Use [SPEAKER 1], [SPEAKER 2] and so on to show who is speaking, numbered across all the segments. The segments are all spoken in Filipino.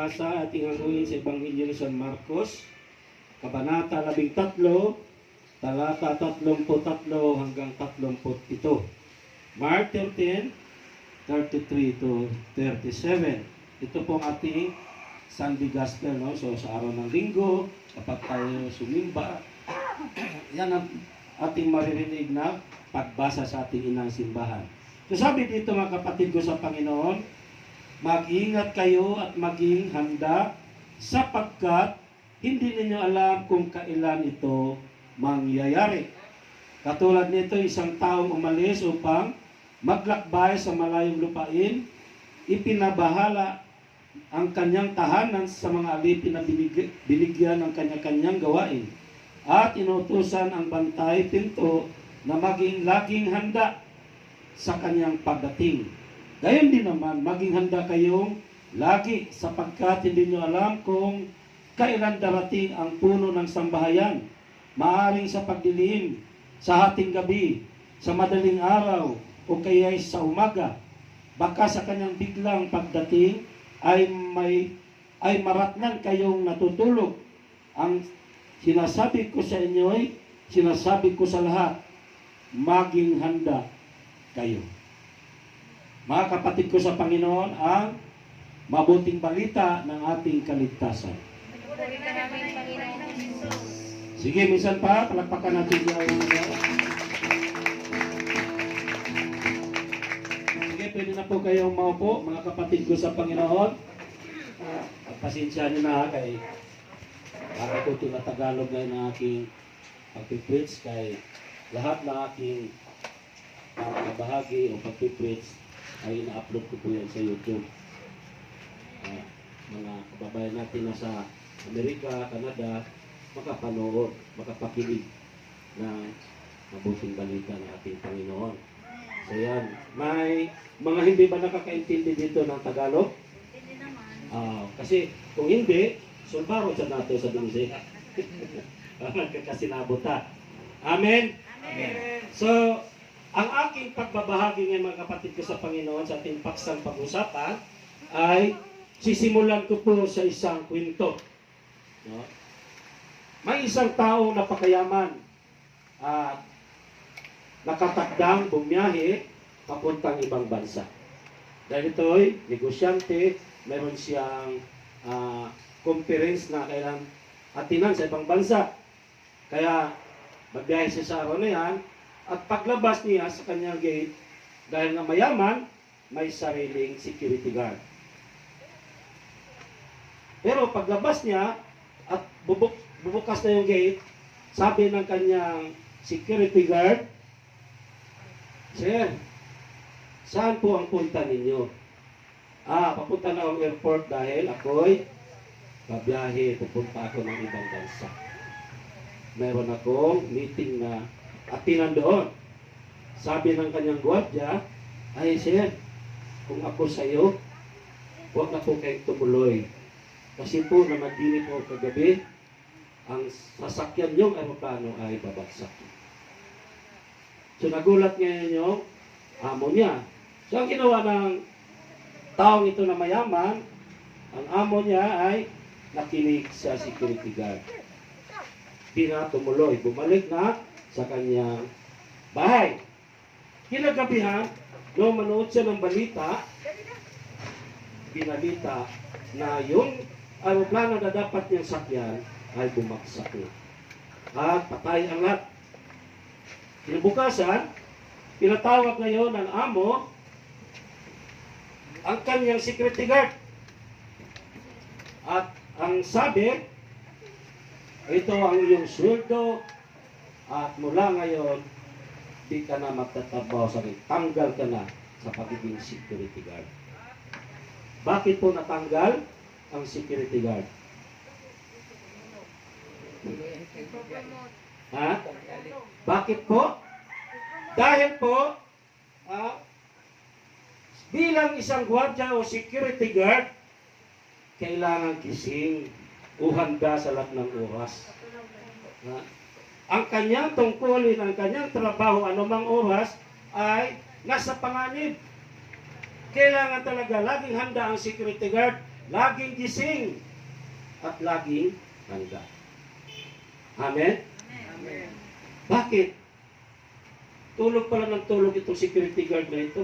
[SPEAKER 1] pagbasa at ingaluin sa Ebanghelyo ni San Marcos, Kabanata 13, talata 33 hanggang 37. Mark 13, 33 to 37. Ito po ang ating Sunday Gospel, no? So sa araw ng linggo, kapag tayo sumimba, yan ang ating maririnig na pagbasa sa ating inang simbahan. So sabi dito mga kapatid ko sa Panginoon, mag-ingat kayo at maging handa sapagkat hindi ninyo alam kung kailan ito mangyayari. Katulad nito, isang taong umalis upang maglakbay sa malayong lupain, ipinabahala ang kanyang tahanan sa mga alipin na binigyan ng kanya-kanyang gawain at inutusan ang bantay pinto na maging laging handa sa kanyang pagdating. Gayon din naman, maging handa kayong lagi sapagkat hindi nyo alam kung kailan darating ang puno ng sambahayan, maaring sa pagdilim, sa hating gabi, sa madaling araw, o kaya sa umaga. Baka sa kanyang biglang pagdating ay maratnan kayong natutulog. Ang sinasabi ko sa inyo ay sinasabi ko sa lahat, maging handa kayo. Mga kapatid ko sa Panginoon, ang mabuting balita ng ating kaligtasan. Sige, minsan pa, palakpakan natin yung sige, pwede na po kayong maupo, mga kapatid ko sa Panginoon. Pasensya nyo na kay nakatuto na Tagalog ngayon ng aking pagpipreach kay lahat ng aking bahagi o pagpipreach ay ina-upload ko po yan sa YouTube. Mga kababayan natin na sa Amerika, Canada, makapanood, makapakinig ng mabuting balita ng ating Panginoon. So yan, may mga hindi ba nakakaintindi dito ng Tagalog?
[SPEAKER 2] Hindi naman.
[SPEAKER 1] Kasi kung hindi, sulbaro sa nato sa dunse. Kakasinabota. Amen?
[SPEAKER 2] Amen.
[SPEAKER 1] So, ang aking pagbabahagi ngayon mga kapatid ko sa Panginoon sa ating paksang pag-usapan ay sisimulan ko po sa isang kwento. No? May isang tao na pakayaman at nakatakdang bumiyahe papuntang ibang bansa. Dahil ito'y negosyante, mayroon siyang conference na kailangan atinan sa ibang bansa. Kaya magbiyahe siya sa araw na yan. At paglabas niya sa kanyang gate, dahil nga mayaman, may sariling security guard. Pero paglabas niya at bubukas na yung gate, sabi ng kanyang security guard, "Sir, saan po ang punta ninyo?" Papunta na ang airport dahil ako'y babiyahe, pupunta ako ng ibang bansa. Meron akong meeting na atinan doon. Sabi ng kanyang gwardiya, "Ay sir, kung ako sa iyo, huwag na po kayong tumuloy. Kasi po namadini po kagabi, ang sasakyan niyong aeroplano ay babagsak." So nagulat ngayon yung amo niya. So ang ginawa ng taong ito na mayaman, ang amo niya ay nakinig sa security guard. Di na tumuloy, bumalik na sa kanyang bahay. Kinagabihan, nung manood siya ng balita, binalita na yung aeroplano na dapat niyang sakyan ay bumagsak na. At patay ang lahat. Kinabukasan, pinatawag ngayon ng amo ang kanyang security guard. At ang sabi, ito ang iyong sweldo at mula ngayon, di ka na magtatrabaho sa akin. Tanggal ka na sa pagiging security guard. Bakit po natanggal ang security guard? Bakit po? Dahil po, bilang isang gwardiya o security guard, kailangan gising o handa sa lahat ng oras. Ang kanyang tungkulin, ang kanyang trabaho, anumang oras, ay nasa panganib. Kailangan talaga laging handa ang security guard laging gising, at laging handa. Amen?
[SPEAKER 2] Amen.
[SPEAKER 1] Bakit? Tulog pala ng tulog itong security guard na ito.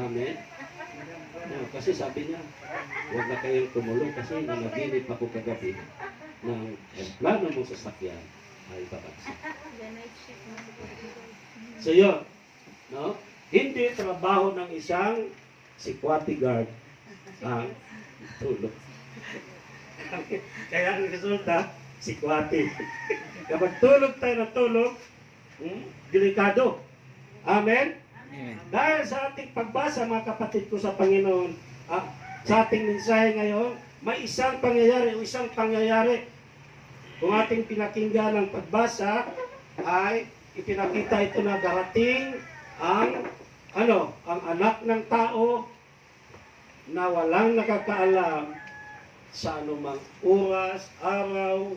[SPEAKER 1] Amen? Kasi sabi niya, huwag na kayong tumulog kasi nanaginip ako kagabi ng plano mong sasakyan ay babagsak. So yun, no? Hindi trabaho ng isang security guard ang tulog. Kaya ang resulta, security. Kapag tulog tayo ng tulog, delikado. Amen? Dahil sa ating pagbasa, mga kapatid ko sa Panginoon, sa ating mensahe ngayon, may isang pangyayari o isang pangyayari. Kung ating pinakinggan ng pagbasa, ay ipinakita ito na darating ang anak ng tao na walang nakakaalam sa anumang oras, araw,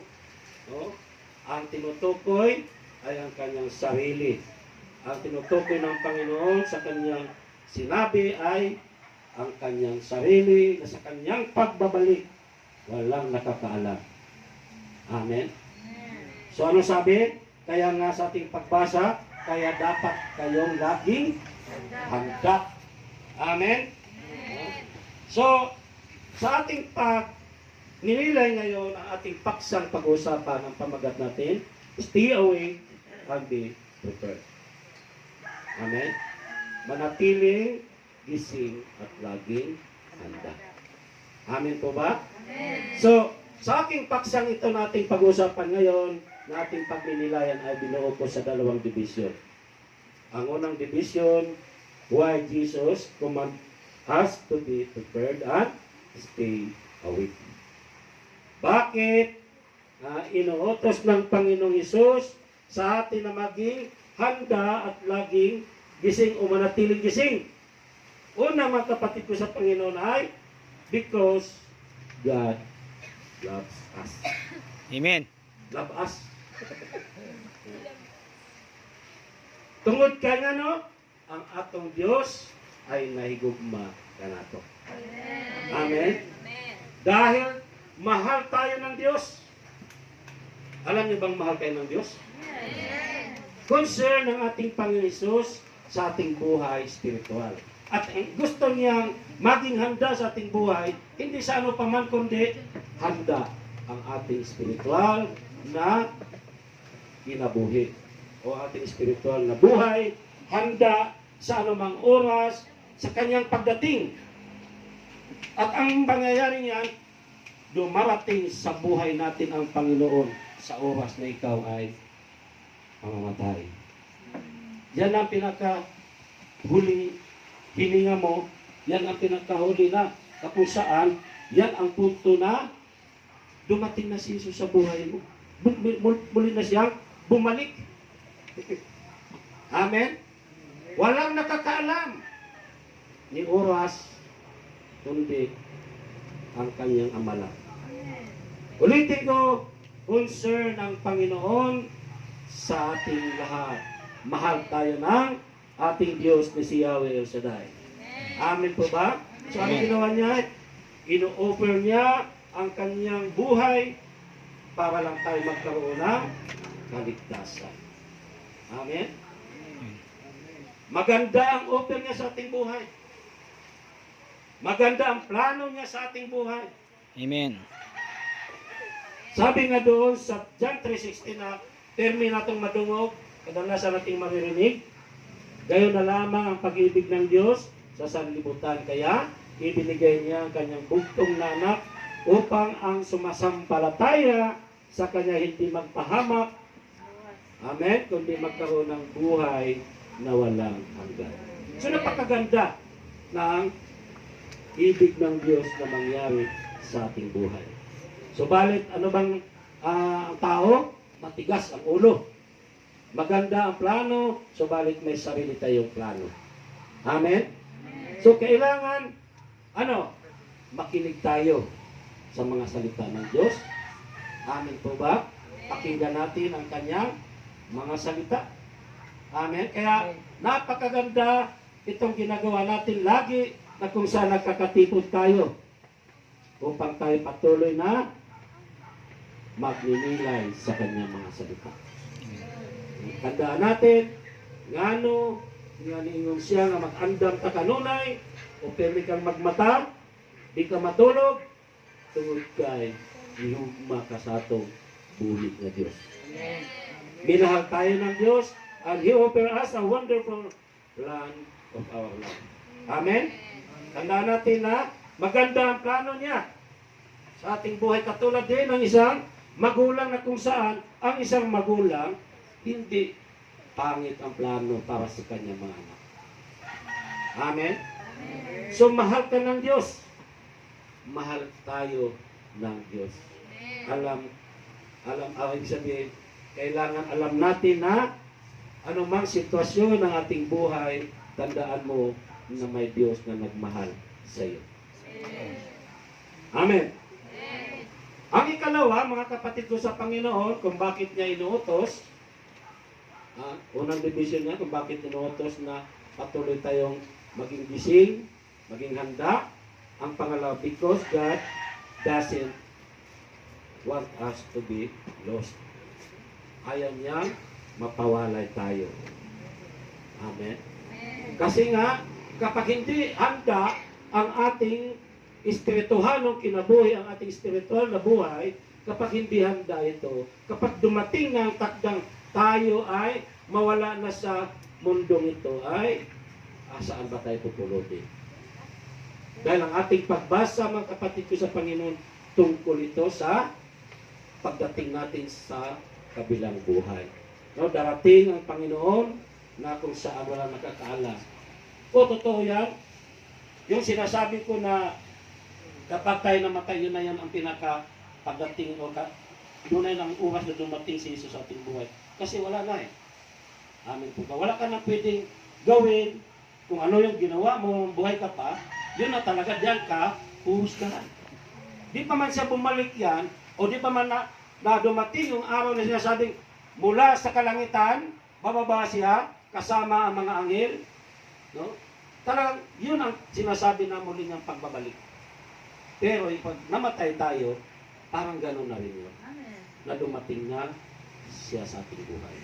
[SPEAKER 1] no? Ang tinutukoy ay ang kanyang sarili. Ang tinutukoy ng Panginoon sa kanyang sinabi ay ang kanyang sarili na sa kanyang pagbabalik walang nakakaalam. Amen? So ano sabi? Kaya nga sa ating pagbasa, kaya dapat kayong laging handa. Amen? So, sa ating nililay ngayon ang ating paksang pag-uusapan ang pamagat natin, stay awake and be prepared. Amen? Manatiling gising at laging handa. Amen po ba?
[SPEAKER 2] Amen.
[SPEAKER 1] So, sa aking paksang ito na ating pag-uusapan ngayon, na ating pagninilayan ay binuo ko sa dalawang division. Ang unang division, why Jesus command us to be prepared and stay awake. Bakit inuutos ng Panginoong Hesus sa atin na maging handa at laging gising o manatiling gising? Una, mga kapatid ko sa Panginoon ay because God loves us.
[SPEAKER 3] Amen.
[SPEAKER 1] Love us. Tungod kanya no, ang atong Diyos ay nahigugma kanato. Amen.
[SPEAKER 2] Amen.
[SPEAKER 1] Dahil mahal tayo ng Diyos. Alam niyo bang mahal tayo ng Diyos?
[SPEAKER 2] Amen.
[SPEAKER 1] Concern ng ating Panginoon Hesus sa ating buhay spiritual. At gusto niyang maging handa sa ating buhay, hindi sa ano paman kundi handa ang ating spiritual na kinabuhi o ating spiritual na buhay, handa sa anumang oras sa kanyang pagdating. At ang pangyayari niyan, dumarating sa buhay natin ang Panginoon sa oras na ikaw ay mamamatay. Yan ang pinakahuli hininga mo, yan ang pinakahuli na kung saan, yan ang punto na dumating na si Jesus sa buhay mo. Muli na siyang bumalik. Amen? Walang nakakaalam ni oras kundi ang kanyang amala. Ulitin ko, concern ng Panginoon sa ating lahat. Mahal tayo ng ating Diyos ni si Yahweh El Shaddai. Amen po ba? So ano ginawa niya? Ino-offer niya ang kanyang buhay para lang tayo magkaroon ng kaligtasan. Amen? Maganda ang offer niya sa ating buhay. Maganda ang plano niya sa ating buhay.
[SPEAKER 3] Amen.
[SPEAKER 1] Sabi nga doon sa John 3:16 na termi natong madungog, kadalasan nating maririnig, gayon na lamang ang pag-ibig ng Diyos sa sanlibutan. Kaya, ibinigay niya ang kanyang bugtong na anak upang ang sumasampalataya sa kanya hindi magpahamak, amen, kundi magkaroon ng buhay na walang hanggan. So, napakaganda ng ibig ng Diyos na mangyari sa ating buhay. So, balit, ano bang ang tao? Matigas ang ulo. Maganda ang plano, subalit may sarili tayong plano. Amen? So, kailangan, makinig tayo sa mga salita ng Diyos. Amen po ba? Pakinggan natin ang kanyang mga salita. Amen? Kaya, napakaganda itong ginagawa natin lagi na kung saan nagkakatipod tayo upang tayo patuloy na magninilay sa kanyang mga salita. Tandaan natin, ngano, nga niingon siya nga mag-andam ka kanunay, o permi kang magmata, di ka matulog, tungod kay gihugma ka sa atong bulig na Diyos. Minahal tayo ng Diyos, and He offer us a wonderful plan of our life. Amen? Tandaan natin na maganda ang plano niya sa ating buhay, katulad din ng isang magulang na kung saan ang isang magulang hindi pangit ang plano para sa kanyang mga anak. Amen? So mahal ka ng Diyos. Mahal tayo ng Diyos. Alam, ibig sabihin, kailangan alam natin na anumang sitwasyon ng ating buhay, tandaan mo na may Diyos na nagmahal sa iyo. Amen. Ang ikalawa, mga kapatid ko sa Panginoon, kung bakit niya inuutos, unang division niya, kung bakit inuutos na patuloy tayong maging gising, maging handa. Ang pangalawa, because God doesn't want us to be lost. Ayaw niya mapawalay tayo. Amen. Kasi nga, kapag hindi handa ang ating espirituhanong kinabuhi, ang ating spiritual na buhay, kapag hindi handa ito, kapag dumating na ang takdang tayo ay mawala na sa mundong ito, ay saan ba tayo pupulutin? Dahil ang ating pagbasa, mga kapatid ko sa Panginoon, tungkol ito sa pagdating natin sa kabilang buhay. No, darating ang Panginoon na kung saan wala nakakaalam. O totoo yan, yung sinasabi ko na kapag tayo namatay, yun na yan ang pinaka pagdating o yun na ang oras na dumating si Jesus sa ating buhay. Kasi wala na eh. Amen po ba? Wala ka na pwedeng gawin kung ano yung ginawa mo, buhay ka pa, yun na talaga diyan ka huhusgahan. Di pa man siya bumalik yan, o di pa man na dumating yung araw na sinasabing mula sa kalangitan, bababa siya kasama ang mga anghel. No? Talagang yun ang sinasabi na muli niyang pagbabalik. Pero pag namatay tayo, parang gano'n na rin yun. Na dumating na siya sa ating buhay.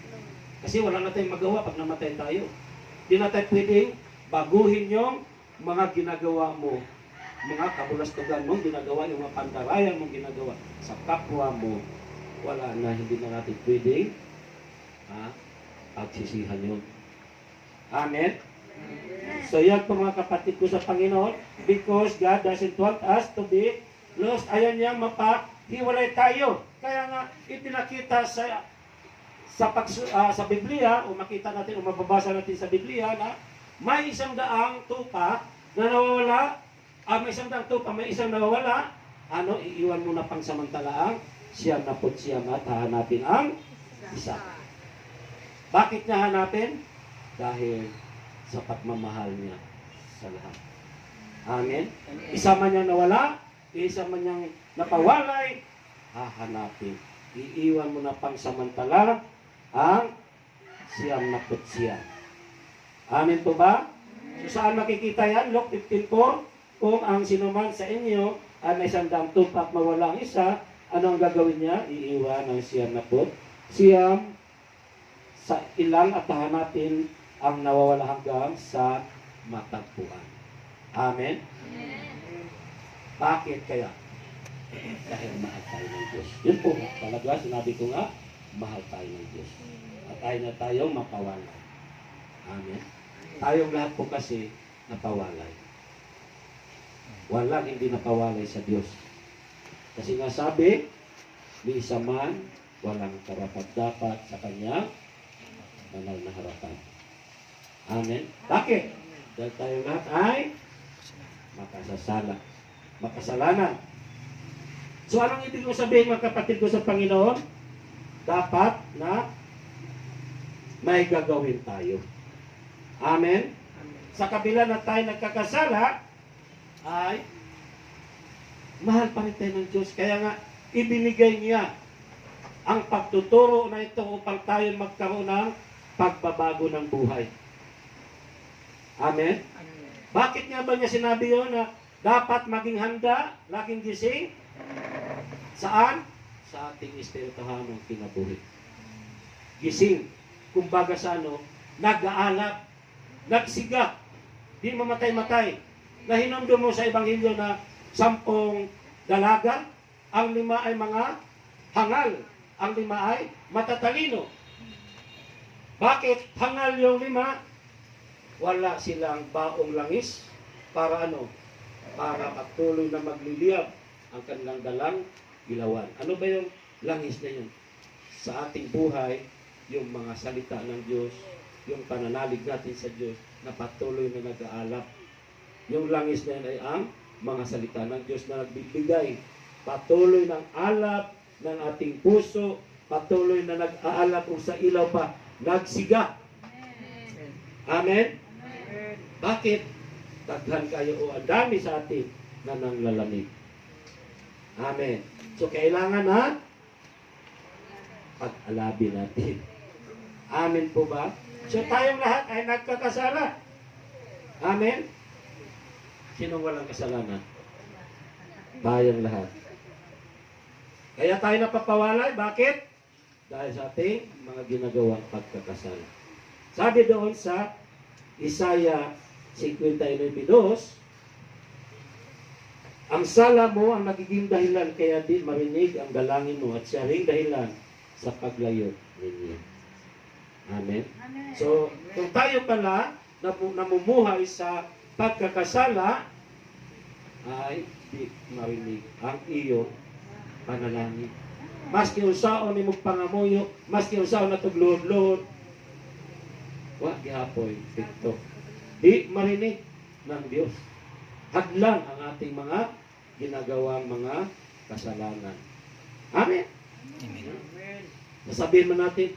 [SPEAKER 1] Kasi wala na tayong magawa pag namatay tayo. Di na tayo pwedeng baguhin yung mga ginagawa mo, mga kabulastugan mong ginagawa, yung mga pandarayan mong ginagawa sa kapwa mo. Wala na, hindi na natin pwedeng pagsisihan yun. Amen? So yan po mga kapatid ko sa Panginoon, because God doesn't want us to be lost. Ayan niya mapahiwalay tayo. Kaya nga ipinakita sa Biblia, o makita natin, o mababasa natin sa Biblia na may isang daang tupa na nawawala, may isang daang tupa, may isang nawawala, iiwan mo na pangsamantalaang siyam na po siyam at hahanapin ang isa. Bakit niya hanapin? Dahil sa pagmamahal niya sa lahat. Amen? Isa man niyang nawala, isa man niyang napawalay, hahanapin. Iiwan mo na pangsamantala ang siyam na po siyam. Amen po ba? So saan makikita yan? Luke 15:4. Kung ang sinuman sa inyo ay may sandang tupak mawala ang isa, ano ang gagawin niya? Iiwan ang siyam na po siyam sa ilang at hahanapin ang nawawala hanggang sa matagpuan. Amen? Bakit kaya? Dahil mahal tayo ng Diyos. Yun po, talaga, sinabi ko nga, mahal tayo ng Diyos. At ayaw na tayong mapawalay. Amen? Tayong lahat po kasi napawalay. Walang hindi napawalay sa Diyos. Kasi nga sabi, may isa man, walang karapat-dapat sa Kanya, banal na harapan. Amen? Bakit? Dahil tayo lahat ay makasalanan. So anong ibig ko sabihin, mga kapatid ko sa Panginoon? Dapat na may gagawin tayo. Amen? Sa kabila na tayo nagkakasala, ay mahal pa rin tayo ng Diyos. Kaya nga, ibinigay niya ang pagtuturo na ito upang tayo magkaroon ng pagbabago ng buhay. Amen? Bakit nga ba niya sinabi yun na dapat maging handa, laging gising? Saan? Sa ating espirituhanong kinabuhi. Gising. Kumbaga sa ano, nag-aalap, nagsiga, di mamatay-matay. Nahinumdum mo sa Ebanghelyo na 10 dalaga, ang 5 ay mga hangal, ang 5 ay matatalino. Bakit hangal yung 5? Wala silang baong langis para ano? Para patuloy na magliliyab ang kanilang dalang ilawan. Ano ba yung langis na yun? Sa ating buhay, yung mga salita ng Diyos, yung pananalig natin sa Diyos na patuloy na nag-aalap. Yung langis na yun ay ang mga salita ng Diyos na nagbibigay patuloy ng alap ng ating puso, patuloy na nag-aalap kung sa ilaw pa nagsiga. Amen? Bakit? Daghan kayo o ang dami sa atin na nanglalamig. Amen. So kailangan na pag-alabi natin. Amen po ba? So tayong lahat ay nagkakasala. Amen? Sinong walang kasalanan? Tayong lahat. Kaya tayo napapawalay. Bakit? Dahil sa ating mga ginagawang pagkakasala. Sabi doon sa Isaiah 59:2, ang sala mo ang nagiging dahilan kaya di marinig ang dalangin mo at siya ring dahilan sa paglayo ninyo. Amen? So, kung tayo pala namumuhay sa pagkakasala, ay di marinig ang iyong panalangin. Maski usaon ni mong pangamuyo, maski usaon na tuglod-lod, wa gihapoy dito. Di marinig ng Diyos. Hadlang ang ating mga ginagawang mga kasalanan. Amen?
[SPEAKER 3] Amen.
[SPEAKER 1] Nasabihin mo natin,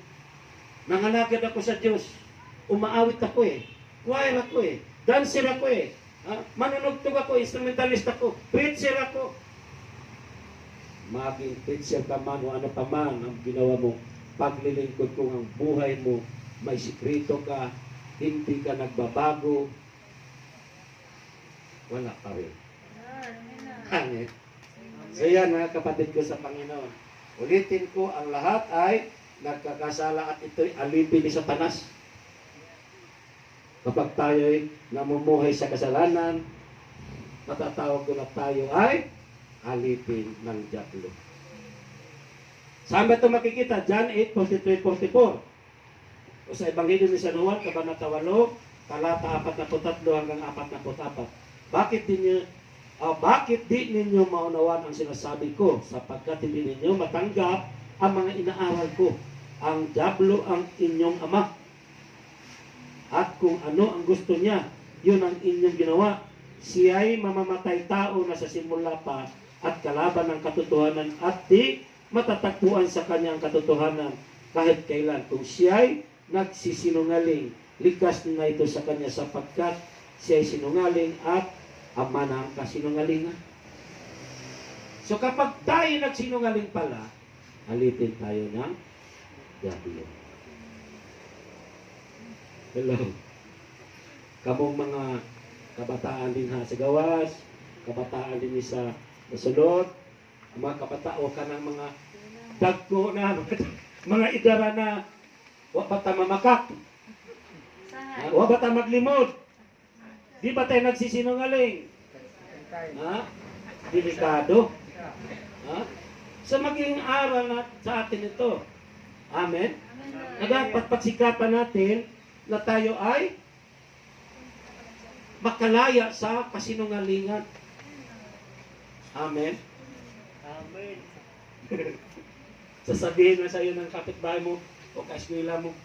[SPEAKER 1] nangalagad ako sa Diyos. Umaawit ako eh. Choir ako eh. Dancer ako eh. Manunugtog ako, instrumentalist ako. Preacher ako. Maging preacher ka man o ano pa man ang ginawa mo, paglilingkod kung ang buhay mo, may sikrito ka, hindi ka nagbabago, wala pa rin. Amen. So yan mga kapatid ko sa Panginoon. Ulitin ko, ang lahat ay nagkakasala at ito'y alipin ni Satanas. Kapag tayo'y namumuhay sa kasalanan, matatawag ko na tayo ay alipin ng diablo. Saan ba ito makikita? John 8:43-44. O sa Ebanghelyo ni San Juan, Kabanata 8, talata 43 hanggang 44. Bakit di ninyo maunawaan ang sinasabi ko? Sapagkat hindi ninyo matanggap ang mga inaaral ko. Ang diablo ang inyong ama. At kung ano ang gusto niya, yun ang inyong ginawa. Siya'y mamamatay tao na sa simula pa at kalaban ng katotohanan at di matatagpuan sa kanyang katotohanan kahit kailan. Kung siya'y nagsisinungaling, likas na ito sa kanya sapagkat siya'y sinungaling at ama ng kasinungalingan. So kapag tayo nagsinungaling pala, alipin tayo ng diablo. Hello. Kamong mga kabataan din ha sa gawas, kabataan din sa sulod, mga kabataan o ka ng mga dagko na, mga idara na wa bata mamakak, wa bata maglimod, di ba tayo nagsisinungaling? Ha? Delikado. Ha? So maging aral na sa atin ito. Amen? Na dapat pagsikapan natin na tayo ay makalaya sa kasinungalingan. Amen?
[SPEAKER 2] Amen.
[SPEAKER 1] Sasabihin na sa iyo ng kapitbahay mo o kaeskwela mo,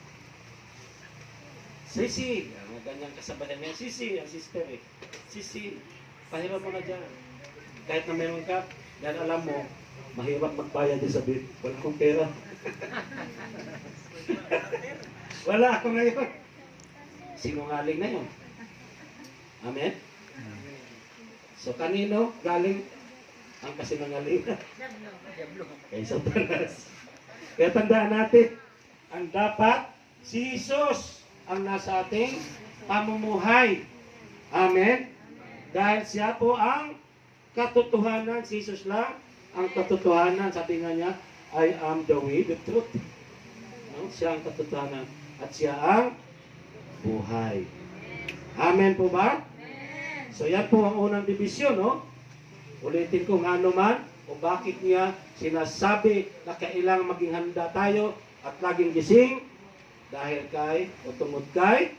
[SPEAKER 1] Sisi, ganyan kasabayan niya, Sisi, ang sister eh. Sisi, pahiram mo na dyan. Kahit na meron ka, dahil alam mo, mahirap magbayad din sa bit. Wala akong pera. Wala ako ngayon. Sinungaling na yun. Amen? So kanino galing ang kasinungalingan? Kay Satanas. Kaya tandaan natin, ang dapat si Jesus ang nasa ating pamumuhay. Amen? Dahil siya po ang katotohanan, si Jesus lang ang katotohanan. Sabi nga niya, I am the way, the truth. No? Siya ang katotohanan. At siya ang buhay. Amen po ba? So yan po ang unang dibisyon, no? Ulitin ko nga naman, o bakit niya sinasabi na kailangan maging handa tayo at laging gising dahil o tungod kay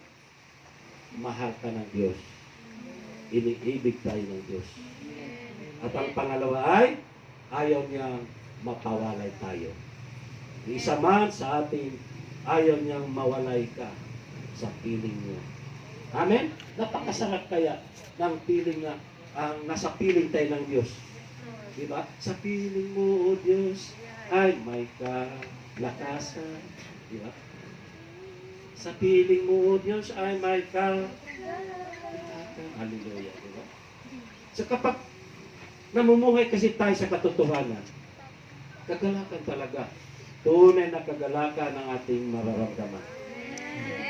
[SPEAKER 1] mahal ka ng Diyos. Iniibig tayo ng Diyos. At ang pangalawa ay ayaw niyang mapawalay tayo. Isa man sa ating ayaw niyang mawalay ka sa piling niya. Amen? Napakasarap kaya ng piling na ang nasa piling tayo ng Diyos. Diba? Sa piling mo, O Diyos, ay may kalakasan. Diba? Sa piling mo, O Diyos, ay may kalakasan. Hallelujah. Diba? So kapag namumuhay kasi tayo sa katotohanan, kagalakan talaga. Tunay na kagalakan ng ating mararamdaman.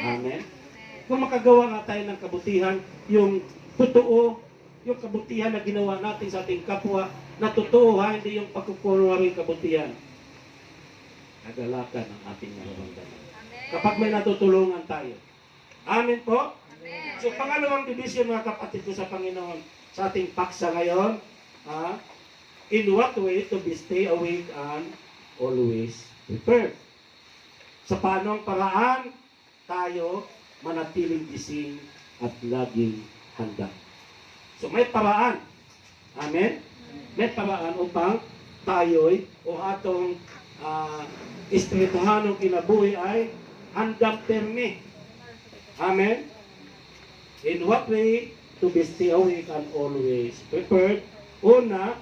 [SPEAKER 1] Amen? Kung makagawa nga tayo ng kabutihan, yung totoo, yung kabutihan na ginawa natin sa ating kapwa, na totoo ha, hindi yung pagkukunwari kabutihan. Kagalakan ang ating nararamdaman. Kapag may natutulungan tayo. Amen po? Amen. So pangalawang division mga kapatid ko sa Panginoon, sa ating paksa ngayon, in what way to be stay awake and always prepared. Sa paanong paraan tayo manatiling gising at laging handa. So may paraan. Amen? May paraan upang tayo'y o atong espirituhanong kinabuhi ay handang permi. Amen? In what way to be stay awake and always prepared? Una,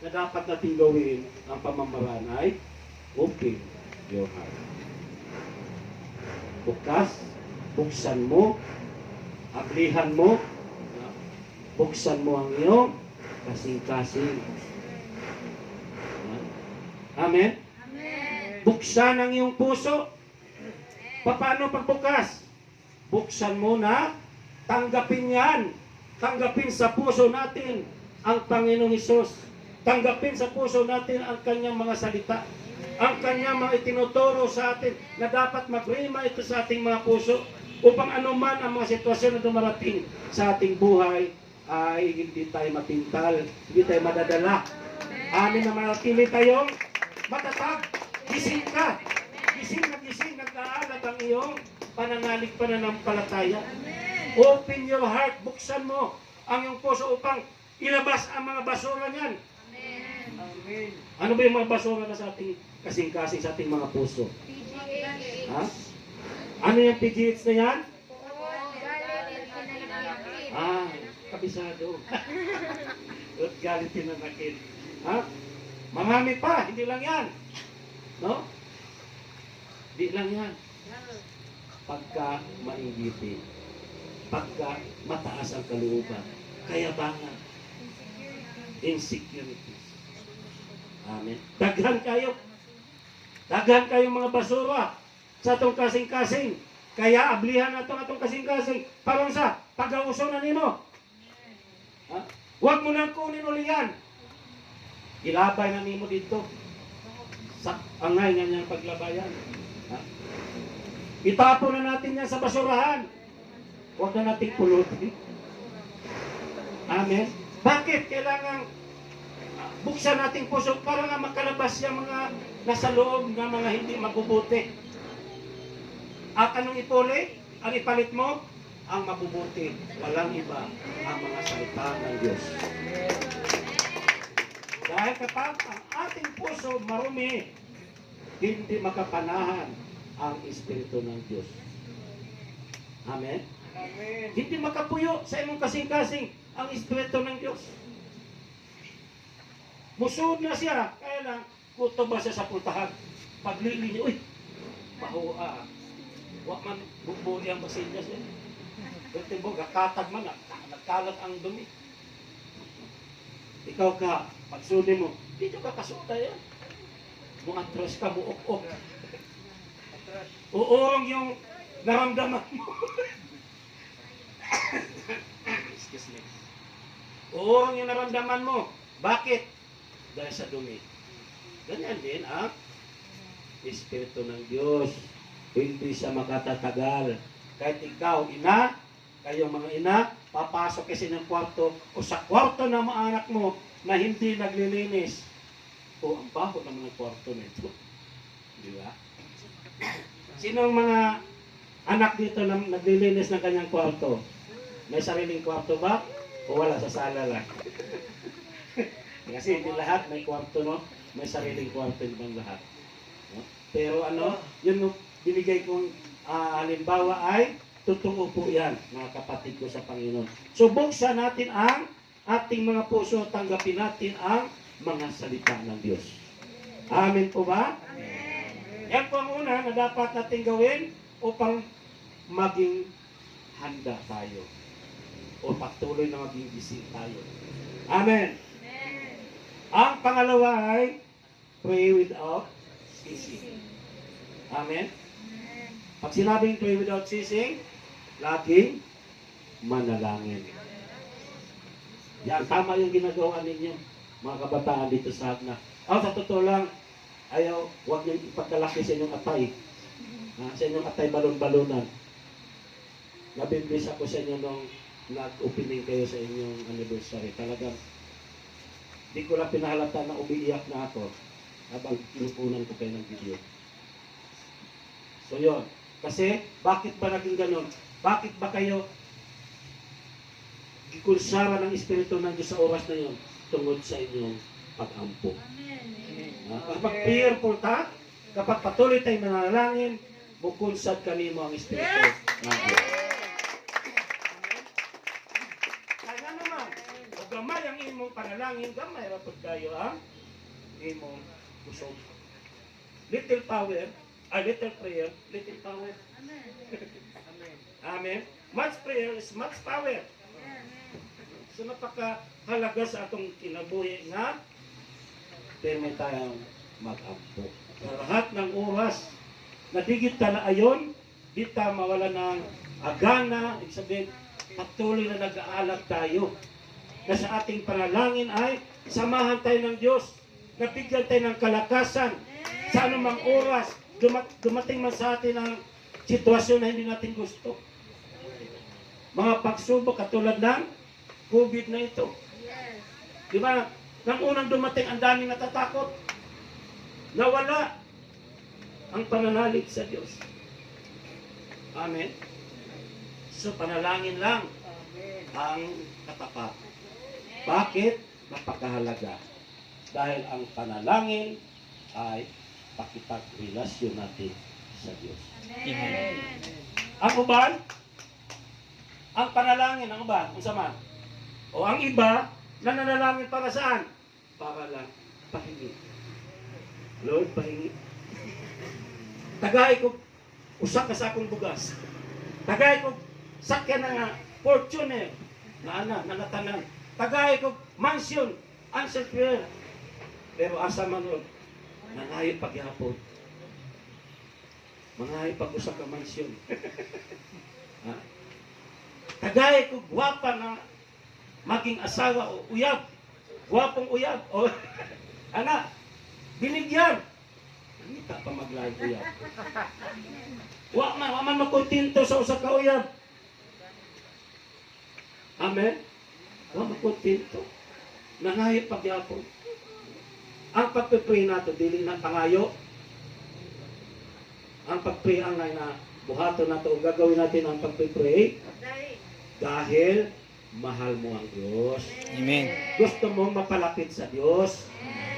[SPEAKER 1] na dapat natin gawin ang pamamaraan ay open your heart. Buksan mo, ablihan mo, buksan mo ang iyong kasing-kasing. Amen? Amen? Buksan ang iyong puso. Paano pagbukas? Buksan mo na, tanggapin yan. Tanggapin sa puso natin ang Panginoong Hesus. Tanggapin sa puso natin ang kanyang mga salita. Ang kanyang mga itinuturo sa atin na dapat magrima ito sa ating mga puso upang anuman ang mga sitwasyon na dumarating sa ating buhay ay hindi tayo mapintal, hindi tayo madadala. Amin na manatili tayong matatag. Gising ka. Gising na gising. Nag-aalat ang iyong pananalig pananampalataya. Open your heart. Buksan mo ang iyong puso upang ilabas ang mga basura niyan. Amen. Ano ba yung mga basura na sa ating kasing-kasing sa ating mga puso? Ha? Ano yung PGH na yan? Kabisado. At galit tinanakit. Ha? Marami pa, hindi lang yan. No? Hindi lang yan. Pagka mainggitin, pagka mataas ang kalooban, kayabangan, insecurities. Amen. Daghan kayo. Daghan kayong mga basura sa atong kasing-kasing. Kaya ablihan na atong kasing-kasing. Parang sa pag-auso na nimo. Ha? Huwag mo nang kunin uli yan. Ilabay na nimo dito. Sa angay nga niyang paglabayan. Ha? Itapon na natin yan sa basurahan. Huwag na nating pulutin. Amen. Bakit? Kailangan buksan nating puso para nga makalabas yung mga nasa loob ng mga hindi mabubuti. At anong ipuli? Ang ipalit mo? Ang mabubuti. Walang iba ang mga salita ng Diyos. Dahil kapag ang ating puso marumi, hindi makapanahan ang Espiritu ng Diyos. Amen? Amen. Hindi makapuyo sa imong kasing-kasing ang Espiritu ng Diyos. Musod na siya, kaya lang, kuto ba siya sa pultahan? Paglili niya, uy, mahua. Wak man, bubuhi ang basilyas yan. Pero mo, kakatag man, nagkalat ang dumi. Ikaw ka, pagsuli mo, dito ka kasuta yan. Muatras ka, muok-ok. Uurong yung naramdaman mo. Excuse me. Uurong yung naramdaman mo. Bakit? Dahil sa dumi. Ganyan din ang Espiritu ng Diyos. Hindi siya makatatagal. Kahit ikaw, ina, kayong mga ina, papasok kasi ng kwarto o sa kwarto ng mga anak mo na hindi naglilinis. O, ang baho naman ng kwarto nito. Di ba? Sino ang mga anak dito na naglilinis ng kanyang kwarto? May sariling kwarto ba? O wala, sa sala lang? Kasi hindi lahat may kwarto, no? May sariling kwarto ibang lahat. No? Pero yun yung binigay kong halimbawa ay totoo po yan, mga kapatid ko sa Panginoon. So, buksan natin ang ating mga puso, tanggapin natin ang mga salita ng Diyos. Amen po ba? Amen. Yan po ang una na dapat natin gawin upang maging handa tayo o patuloy na maging gising tayo. Amen. Amen. Ang pangalawa ay pray without ceasing. Amen. Pag sinabing pray without ceasing, laging manalangin. Yan, tama yung ginagawa ninyo, mga kabataan dito sa Hagna. Sa totoo lang, huwag niyong ipagkalaki sa inyong atay. Sa inyong atay balon-balonan. Nabiblis ako sa inyo nung nag-opening kayo sa inyong anniversary. Talagang, di ko lang pinahalata na umiiyak na ako habang pinupunan ko kayo ng video. So yun. Kasi, bakit ba naging ganun? Bakit ba kayo gikulsara ng Espiritu ng Diyos sa oras na yun? Tungod sa inyong pag-ampo. Kapag prayerful ka, kapag patuloy tayong nanalangin, bukunsad kanimo ang Espiritu ng Diyos. Kaya naman, o gamay ang imong panalangin, gamay rapod kayo ang imong busog. Little power, little prayer, little power. Amen. Amen. Much prayer is much power. So napakahalaga sa atong kinabuhi nga perme tayong mag-ampo. Lahat ng oras na digit na ayon, di ta mawala ng agana, ibig sabihin, patuloy na nag-aalag tayo. Na sa ating panalangin ay samahan tayo ng Diyos, nabigyan tayo ng kalakasan sa anumang oras, dumating man sa atin ang sitwasyon na hindi natin gusto. Mga pagsubok katulad ng COVID na ito. Di ba? Nang unang dumating, ang daming natatakot. Nawala ang pananalig sa Diyos. Amen. So, panalangin lang ang katapat. Bakit? Napakahalaga. Dahil ang panalangin ay pakipagrelasyon natin sa Diyos.
[SPEAKER 3] Amen.
[SPEAKER 1] Ang uban, ang panalangin, ang uban, kung saan? O ang iba, nananalangin para saan? Para lang pahingi. Lord, pahingi. Tagay ko, usak ka sa akong bugas. Tagay ko, sakyan na nga, Fortuner, na natanan. Tagay ko, mansion, answer prayer. Pero asa man Lord, nangayon pagyapon. Mangayon pag-usak ka mansion. Tagay ko, gwapa na maging asawa o uyab. Gwapong uyab. O, anak, binigyan. Hindi ka pa maglayang uyab. Wa man makontinto sa usa ka uyab. Amen? Wa makontinto. Nangayo pagyapon. Ang pagpipray nato, dili na pangayo. Ang pagpray ang na buhaton nato, o gagawin natin ang pagpipray dahil mahal mo ang Diyos.
[SPEAKER 3] Amen.
[SPEAKER 1] Gusto mong mapalapit sa Diyos.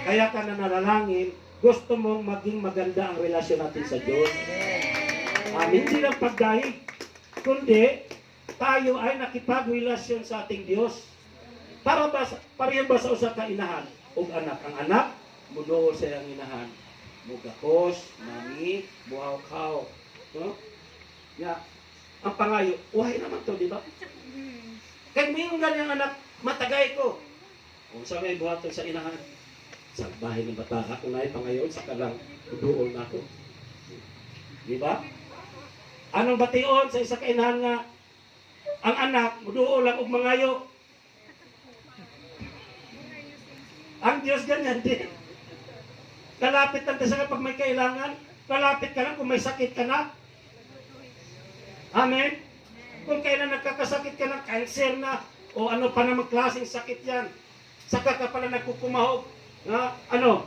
[SPEAKER 1] Kaya ka na nanalangin, gusto mong maging maganda ang relasyon natin sa Diyos. Hindi lang pagdahig, kundi tayo ay nakipagrelasyon sa ating Diyos. Pareho ba sa usa ka inahan o anak? Ang anak, mudo sa iyang inahan. Mugakos, mami, buhaw-kaw. No? Ang pangayo, uhay naman to, di ba? Kaya mayroong ganyang anak, matagay ko. Kung sa may buhaton sa inahan, sa bahay ng bata, ako na pangayon, sa kalang uduol na ako. Di ba? Anong bation sa isa kainahan nga, Ang anak, muduo lang og mangayo. Ang Diyos ganyan din. Kalapit lang sa pag may kailangan. Kalapit ka lang kung may sakit ka na. Amen? Kung kailan nagkakasakit ka ng cancer na, o ano pa namang klaseng sakit yan, saka ka pala nagkukumahog, na ano,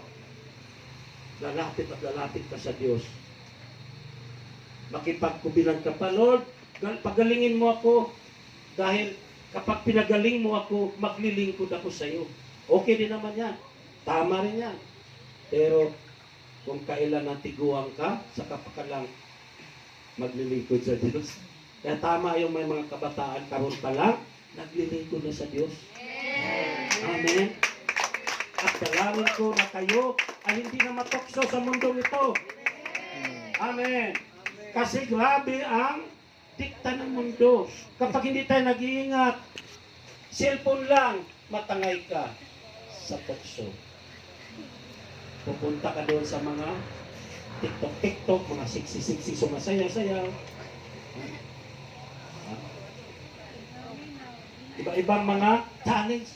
[SPEAKER 1] lalapit at lalapit ka sa Diyos. Makipagkubilan ka pa, Lord, pagalingin mo ako, dahil kapag pinagaling mo ako, maglilingkod ako sa iyo. Okay din naman yan. Tama rin yan. Pero, kung kailan natiguan ka, saka pa ka lang maglilingkod sa Diyos. Kaya tama yung may mga kabataan, karon pa lang, naglilingkod na sa Diyos. Amen. At dalangin ko na kayo ay hindi na matokso sa mundong ito. Amen. Kasi grabe ang dikta ng mundo. Kapag hindi tayo nag-iingat, cellphone lang, matangay ka sa tukso. Pupunta ka doon sa mga TikTok, mga siksi-siksi, sumasaya-sayaw. Iba-ibang mga challenge.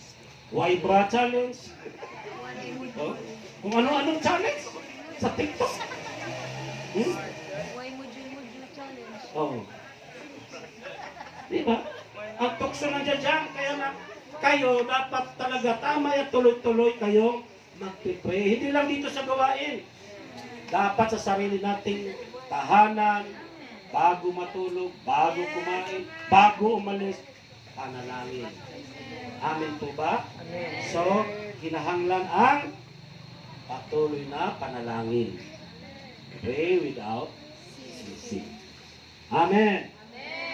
[SPEAKER 1] Wybra challenge. Oh, kung ano-anong challenge sa TikTok. Oh. Diba? Ang tukso nandiyan dyan, kaya na kayo dapat talaga tama at tuloy-tuloy kayong magpipray. Hindi lang dito sa gawain. Dapat sa sarili nating tahanan, bago matulog, bago kumain, bago umalis, panalangin. Amen po ba?
[SPEAKER 2] Amen.
[SPEAKER 1] So, kinahanglan ang patuloy na panalangin. Pray without ceasing. Amen.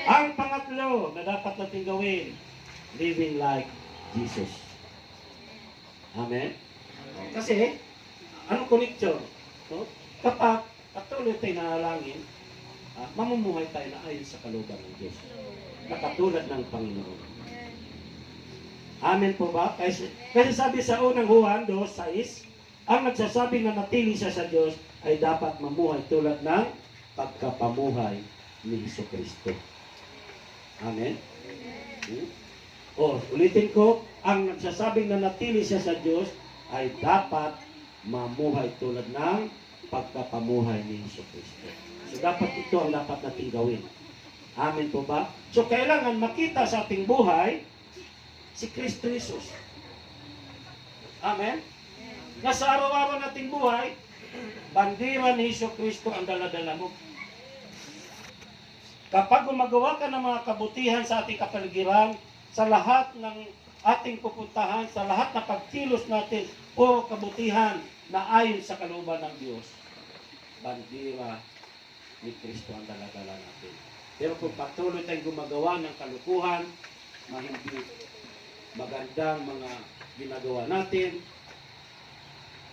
[SPEAKER 1] Ang pangatlo na dapat natin gawin, living like Jesus. Amen? Kasi, anong connection? No? Kapag patuloy tayo nanalangin, mamumuhay tayo na ayon sa kalooban ng Diyos. Nakatulad ng Panginoon. Amen po ba? Kasi sabi sa unang Juan 2:6, ang nagsasabing na natili siya sa Diyos ay dapat mamuhay tulad ng pagkapamuhay ni Jesucristo. Amen? Ulitin ko, ang nagsasabing na natili siya sa Diyos ay dapat mamuhay tulad ng pagkapamuhay ni Jesucristo. So dapat ito ang dapat natin gawin. Amen po ba? So kailangan makita sa ating buhay si Kristo Jesus. Amen? Nasa araw-araw nating buhay, bandera ni Jesucristo ang dala-dala mo. Kapag gumagawa ka ng mga kabutihan sa ating kapaligiran, sa lahat ng ating pupuntahan, sa lahat na pagkilos natin, o kabutihan na ayon sa kalooban ng Diyos, bandera ni Kristo ang dala-dala natin. Pero kung patuloy tayong gumagawa ng kalukuhan, hindi magandang mga ginagawa natin,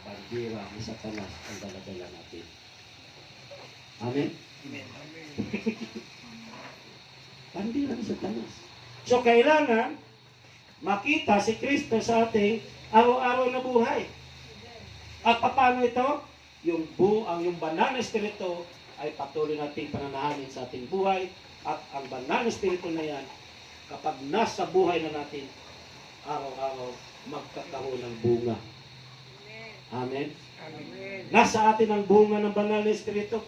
[SPEAKER 1] bandera ni Satanas ang dala-dala natin. Amen?
[SPEAKER 3] Amen.
[SPEAKER 1] Bandera ni Satanas. So, kailangan makita si Kristo sa ating araw-araw na buhay. At paano ito? Yung banal na espiritu ay patuloy nating pananahanin sa ating buhay. At ang banal na espiritu na yan, kapag nasa buhay na natin, araw-araw magkakaroon ng bunga. Amen?
[SPEAKER 2] Amen.
[SPEAKER 1] Nasa atin ang bunga ng banal na espiritu.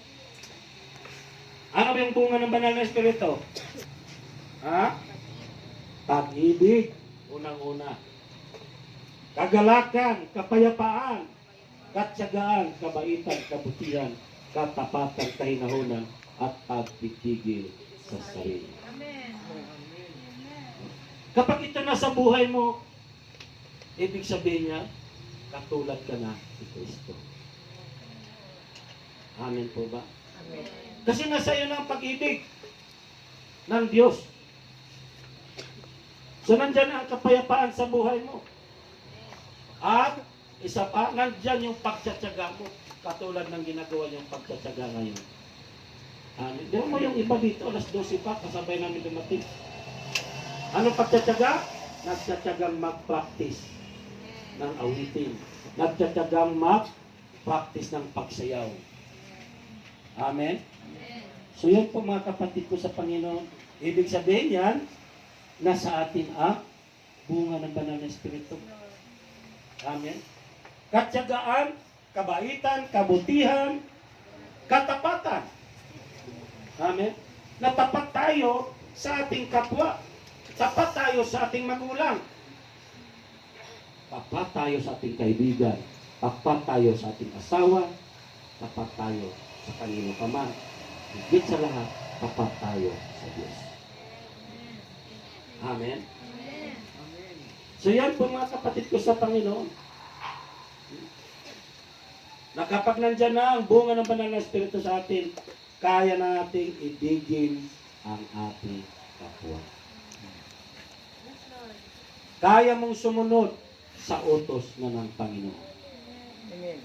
[SPEAKER 1] Ano ba yung bunga ng banal na espiritu? Ha? Pag-ibig, unang-una. Kagalakan, kapayapaan, katyagaan, kabaitan, kabutihan, katapatan, kahinahunan, at pagpipigil sa sarili. Kapag ito nasa buhay mo, ibig sabihin niya, katulad ka na ni Kristo. Amen po ba?
[SPEAKER 2] Amen.
[SPEAKER 1] Kasi nasa iyo na ang pag-ibig ng Diyos. So, nandyan ang kapayapaan sa buhay mo. At, isa pa, nandyan yung pagtsatsaga mo. Katulad ng ginagawa niyong pagtsatsaga ngayon. Di mo yung iba dito, alas 12 pa, kasabay namin dumating. Anong pagtsatsaga? Nagtsatsagang mag-practice ng awitin. Nagtsatsagang mag-practice ng pagsayaw. Amen? So, yun po mga kapatid ko sa Panginoon. Ibig sabihin yan, nasa atin ang bunga ng banal na Espiritu. Amen. Katyagaan, kabaitan, kabutihan, katapatan. Amen. Natapat tayo sa ating kapwa. Tapat tayo sa ating magulang. Tapat tayo sa ating kaibigan. Tapat tayo sa ating asawa. Tapat tayo sa kanino pa man. Higit sa lahat, tapat tayo sa Diyos. Amen. So yan po mga kapatid ko sa Panginoon. Na kapag nandyan na ang bunga ng banal na Espiritu sa atin, kaya nating ibigin ang ating kapwa. Kaya mong sumunod sa utos na ng Panginoon.
[SPEAKER 2] Amen.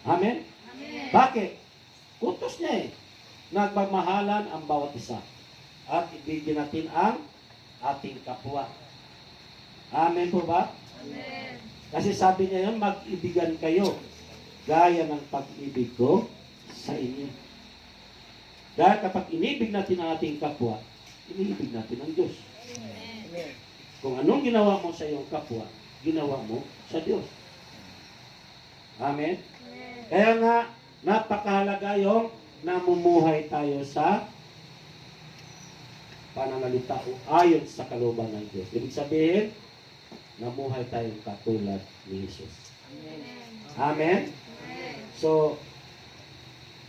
[SPEAKER 1] Amen? Bakit? Utos niya eh. Nagmamahalan ang bawat isa. At ibigin natin ang ating kapwa. Amen po ba?
[SPEAKER 2] Amen.
[SPEAKER 1] Kasi sabi niya yun, mag-ibigan kayo. Gaya ng pag-ibig ko sa inyo. Dahil kapag inibig natin ang ating kapwa, inibig natin ang Diyos.
[SPEAKER 2] Amen.
[SPEAKER 1] Kung anong ginawa mo sa iyong kapwa, ginawa mo sa Diyos. Amen? Kaya nga, napakahalaga yung namumuhay tayo sa pananalita o ayon sa kalooban ng Diyos. Ibig sabihin, namuhay tayong katulad ni Jesus. Amen? So,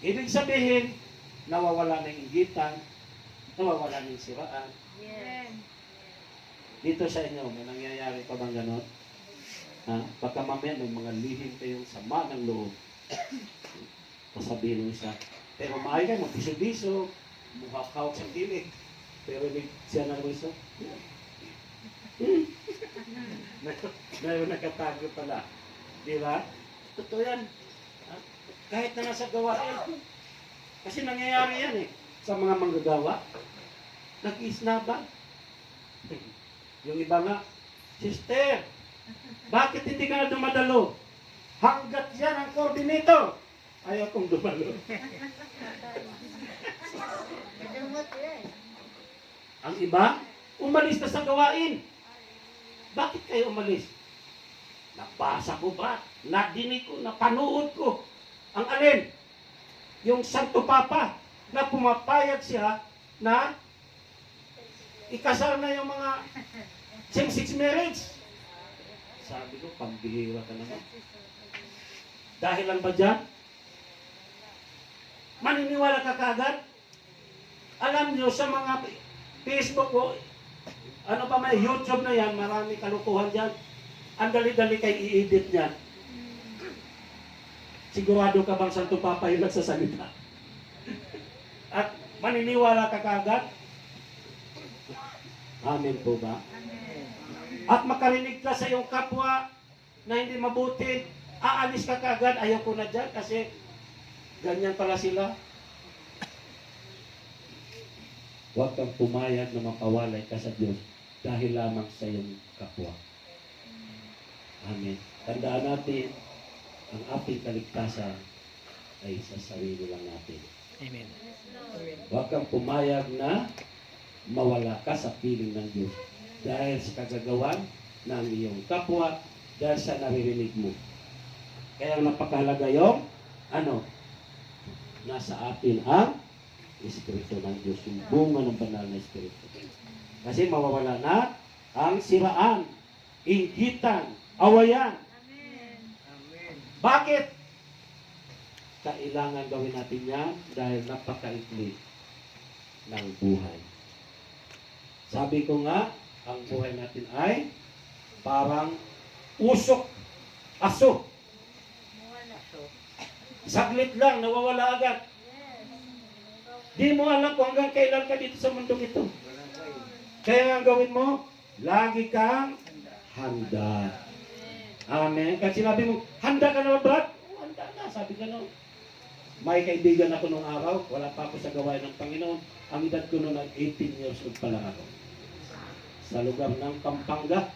[SPEAKER 1] ibig sabihin, nawawala ng inggitan, nawawala ng siraan. Dito sa inyo, may nangyayari pa bang ganon? Ha? Baka mamaya may mga lihim kayong sama ng loob. Pasabihin mo isa, pero maaari kayo magbiso-biso, muhak-hawak sa kilig. Pero siya na naman isa, na nakatago pala. Di ba? Totoo yan. Ha? Kahit na nasa gawain. Kasi nangyayari yan eh. Sa mga manggagawa. Nag-isnaba. Yung iba nga, Sister, bakit hindi ka na dumadalo? Hanggat yan ang coordinator. Ayaw kong dumalo. Ang iba, umalis na sa gawain. Bakit kayo umalis? Nabasa ko ba? Nadinig ko, napanood ko. Ang alin? Yung Santo Papa na pumapayag siya na ikasal na yung mga same-sex marriage. Sabi ko, pambihira ka naman. Dahil lang ba dyan? Maniniwala ka kagad? Alam nyo, sa mga Facebook o ano pa may YouTube na yan, marami kalukuhan dyan. Ang dali-dali kay i-edit niyan. Sigurado ka bang Santo Papa yung nagsasalita? At maniniwala ka kagad? Amen po ba? At makarinig ka sa iyong kapwa na hindi mabuti, aalis ka kagad, ayaw ko na dyan kasi ganyan pala sila. Huwag kang pumayag na mapawalay ka sa Diyos dahil lamang sa iyong kapwa. Amen. Tandaan natin, ang ating kaligtasan ay sa sarili lang natin.
[SPEAKER 3] Amen.
[SPEAKER 1] Huwag kang pumayag na mawala ka sa piling ng Diyos dahil sa kagagawan ng iyong kapwa, dahil sa naririnig mo. Kaya napakahalaga yung nasa atin ang Espiritu ng Diyos, yung bunga ng banal na Espiritu. Kasi mawawala na ang siraan, inggitan, awayan.
[SPEAKER 2] Amen.
[SPEAKER 1] Bakit? Kailangan gawin natin yan dahil napakaikli ng buhay. Sabi ko nga, ang buhay natin ay parang usok, aso. Saglit lang, nawawala agad. Di mo alam kung hanggang kailan ka dito sa mundong ito. Kaya ang gawin mo, lagi kang handa. Amen. Kasi sinabi mo, handa ka na ba? Handa na, sabi ka no. May kaibigan ako nung araw, wala pa ako sa gawain ng Panginoon. Ang edad ko noon ay 18 years old pa lang ako. Sa lugar ng Pampanga.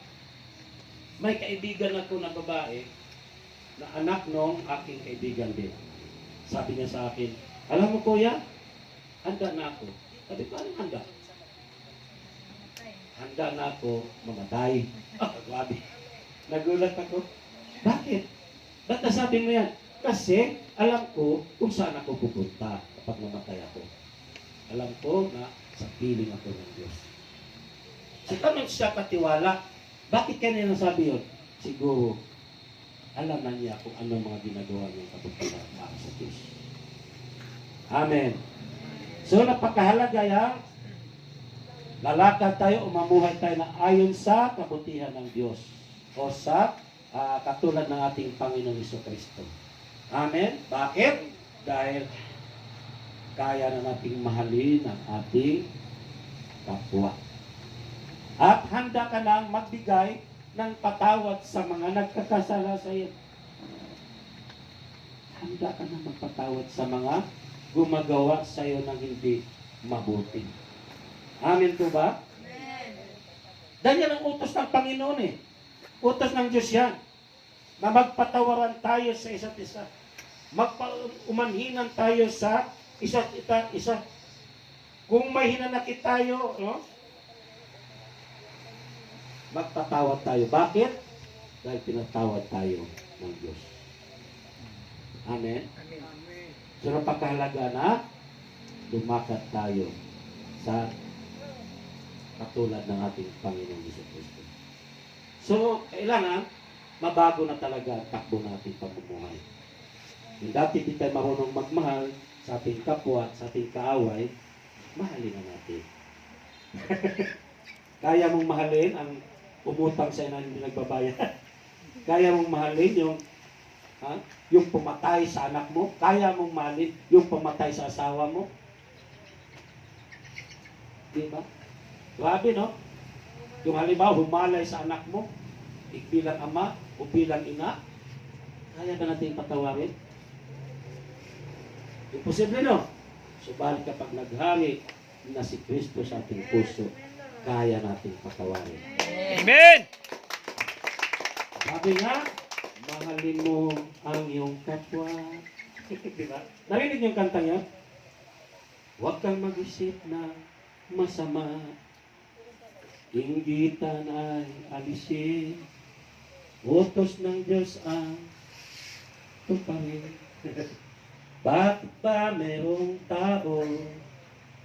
[SPEAKER 1] May kaibigan ako na babae na anak nung aking kaibigan din. Sabi niya sa akin, alam mo kuya, handa na ako. Sabi ko, anong handa? handa na ako mamatay. Grabe. Nagulat ako. Bakit? Ba't nasabi mo yan? Kasi alam ko kung saan ako pupunta kapag namatay ako. Alam ko na sa piling ako ng Diyos. So tanong siya katiwala. Bakit kanya nasabi yun? Siguro, alam na niya kung ano mga ginagawa niya kapag para sa Diyos. Amen. So napakahalaga yan. Lalakad tayo o mamuhay tayo na ayon sa kabutihan ng Diyos o sa katulad ng ating Panginoong Jesucristo. Amen? Bakit? Dahil kaya na nating mahalin ang ating kapwa. At handa ka nang magbigay ng patawad sa mga nagkakasala sa iyo. Handa ka nang magpatawad sa mga gumagawa sa iyo ng hindi mabuti. Amen po ba? Dahil yan ang utos ng Panginoon eh. Utos ng Diyos yan. Na magpatawaran tayo sa isa't isa. Umanhinan tayo sa isa't isa. Kung may hinanakit tayo, no? Magpatawad tayo. Bakit? Dahil pinatawad tayo ng Diyos. Amen?
[SPEAKER 2] Amen.
[SPEAKER 1] So napakahalaga na lumakad tayo sa katulad ng ating Panginoong Jesucristo. So, kailangan mabago na talaga ang takbo nating pamumuhay. Kung dati di tayo marunong magmahal sa ating kapwa, sa ating kaaway, mahalin na natin. Kaya mong mahalin ang umutang sa na hindi nagbabayad. Kaya mong mahalin yung pumatay sa anak mo. Kaya mong mahalin yung pumatay sa asawa mo. Di ba? Grabe, no? Yung halimbawa, humalay sa anak mo, bilang ama o bilang ina, kaya ba natin patawarin? Imposible, no? Subalit kapag naghari na si Kristo sa ating puso, kaya natin patawarin.
[SPEAKER 3] Amen!
[SPEAKER 1] Sabi nga, mahalin mo ang iyong kapwa. Diba? Narinig niyo yung kanta niya? Huwag kang mag-isip na masama. Inggitan ay alisin. Utos ng Diyos ang tuparin. Bakit ba mayroong tao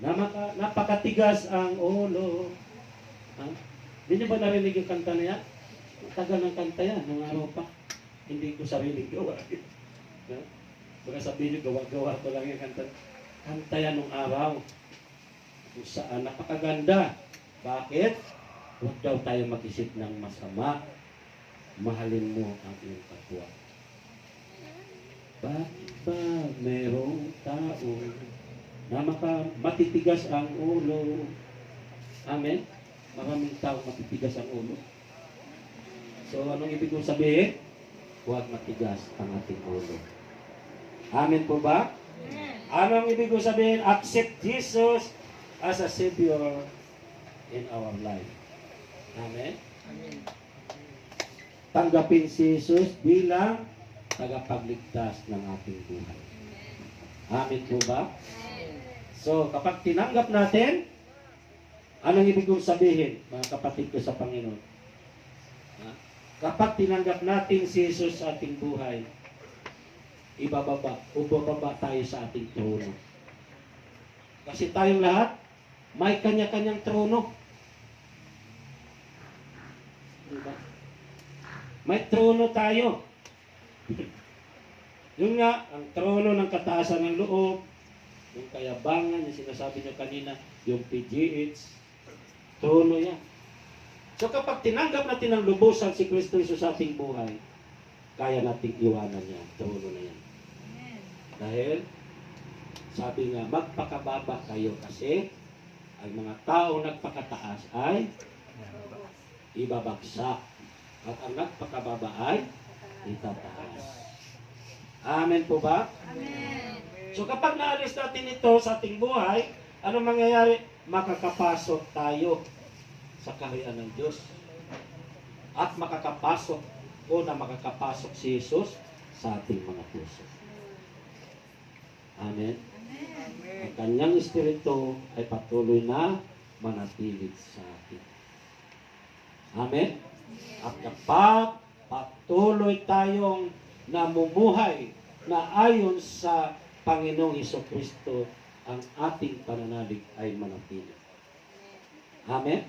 [SPEAKER 1] na napakatigas ang ulo? Hindi niyo ba narinig yung kanta na yan? Matagal ng kanta yan, nung araw pa. Hindi ko sarili gawa. Baka sabihin niyo, gawa-gawa ko lang yung kanta. Kanta yan nung araw. Kung saan napakaganda. Bakit? Huwag daw tayo mag-isip ng masama. Mahalin mo ang iyong kapwa. Bakit ba mayroong tao na matitigas ang ulo? Amen? Maraming tao matitigas ang ulo. So, anong ibig kong sabihin? Huwag matigas ang ating ulo. Amen po ba? Anong ibig kong sabihin? Accept Jesus as a Savior in our life. Amen?
[SPEAKER 2] Amen.
[SPEAKER 1] Tanggapin si Jesus bilang tagapagligtas ng ating buhay. Amen po ba? So, kapag tinanggap natin, anong ibig kong sabihin, mga kapatid ko sa Panginoon? Kapag tinanggap natin si Jesus sa ating buhay, ibababa tayo sa ating trono. Kasi tayong lahat, may kanya-kanyang trono. Diba? May trono tayo. Yung nga, ang trono ng kataasan ng loob, yung kayabangan, yung sinasabi nyo kanina, yung PGH, trono yan. So kapag tinanggap natin ang lubusan si Kristo Jesus sa ating buhay, kaya nating iwanan niya ang trono na yan. Dahil, sabi nga, magpakababa kayo kasi ang mga taong nagpakataas ay ibabagsak. At ang nagpakababa ay itataas. Amen po ba?
[SPEAKER 2] Amen.
[SPEAKER 1] So kapag naalis natin ito sa ating buhay, ano mangyayari? Makakapasok tayo sa kaharian ng Diyos. At makakapasok si Jesus sa ating mga puso. Amen? Ang kanyang espiritu ay patuloy na manatili sa atin. Amen? At kapag patuloy tayong namumuhay na ayon sa Panginoong Hesukristo, ang ating pananalig ay manatili. Amen?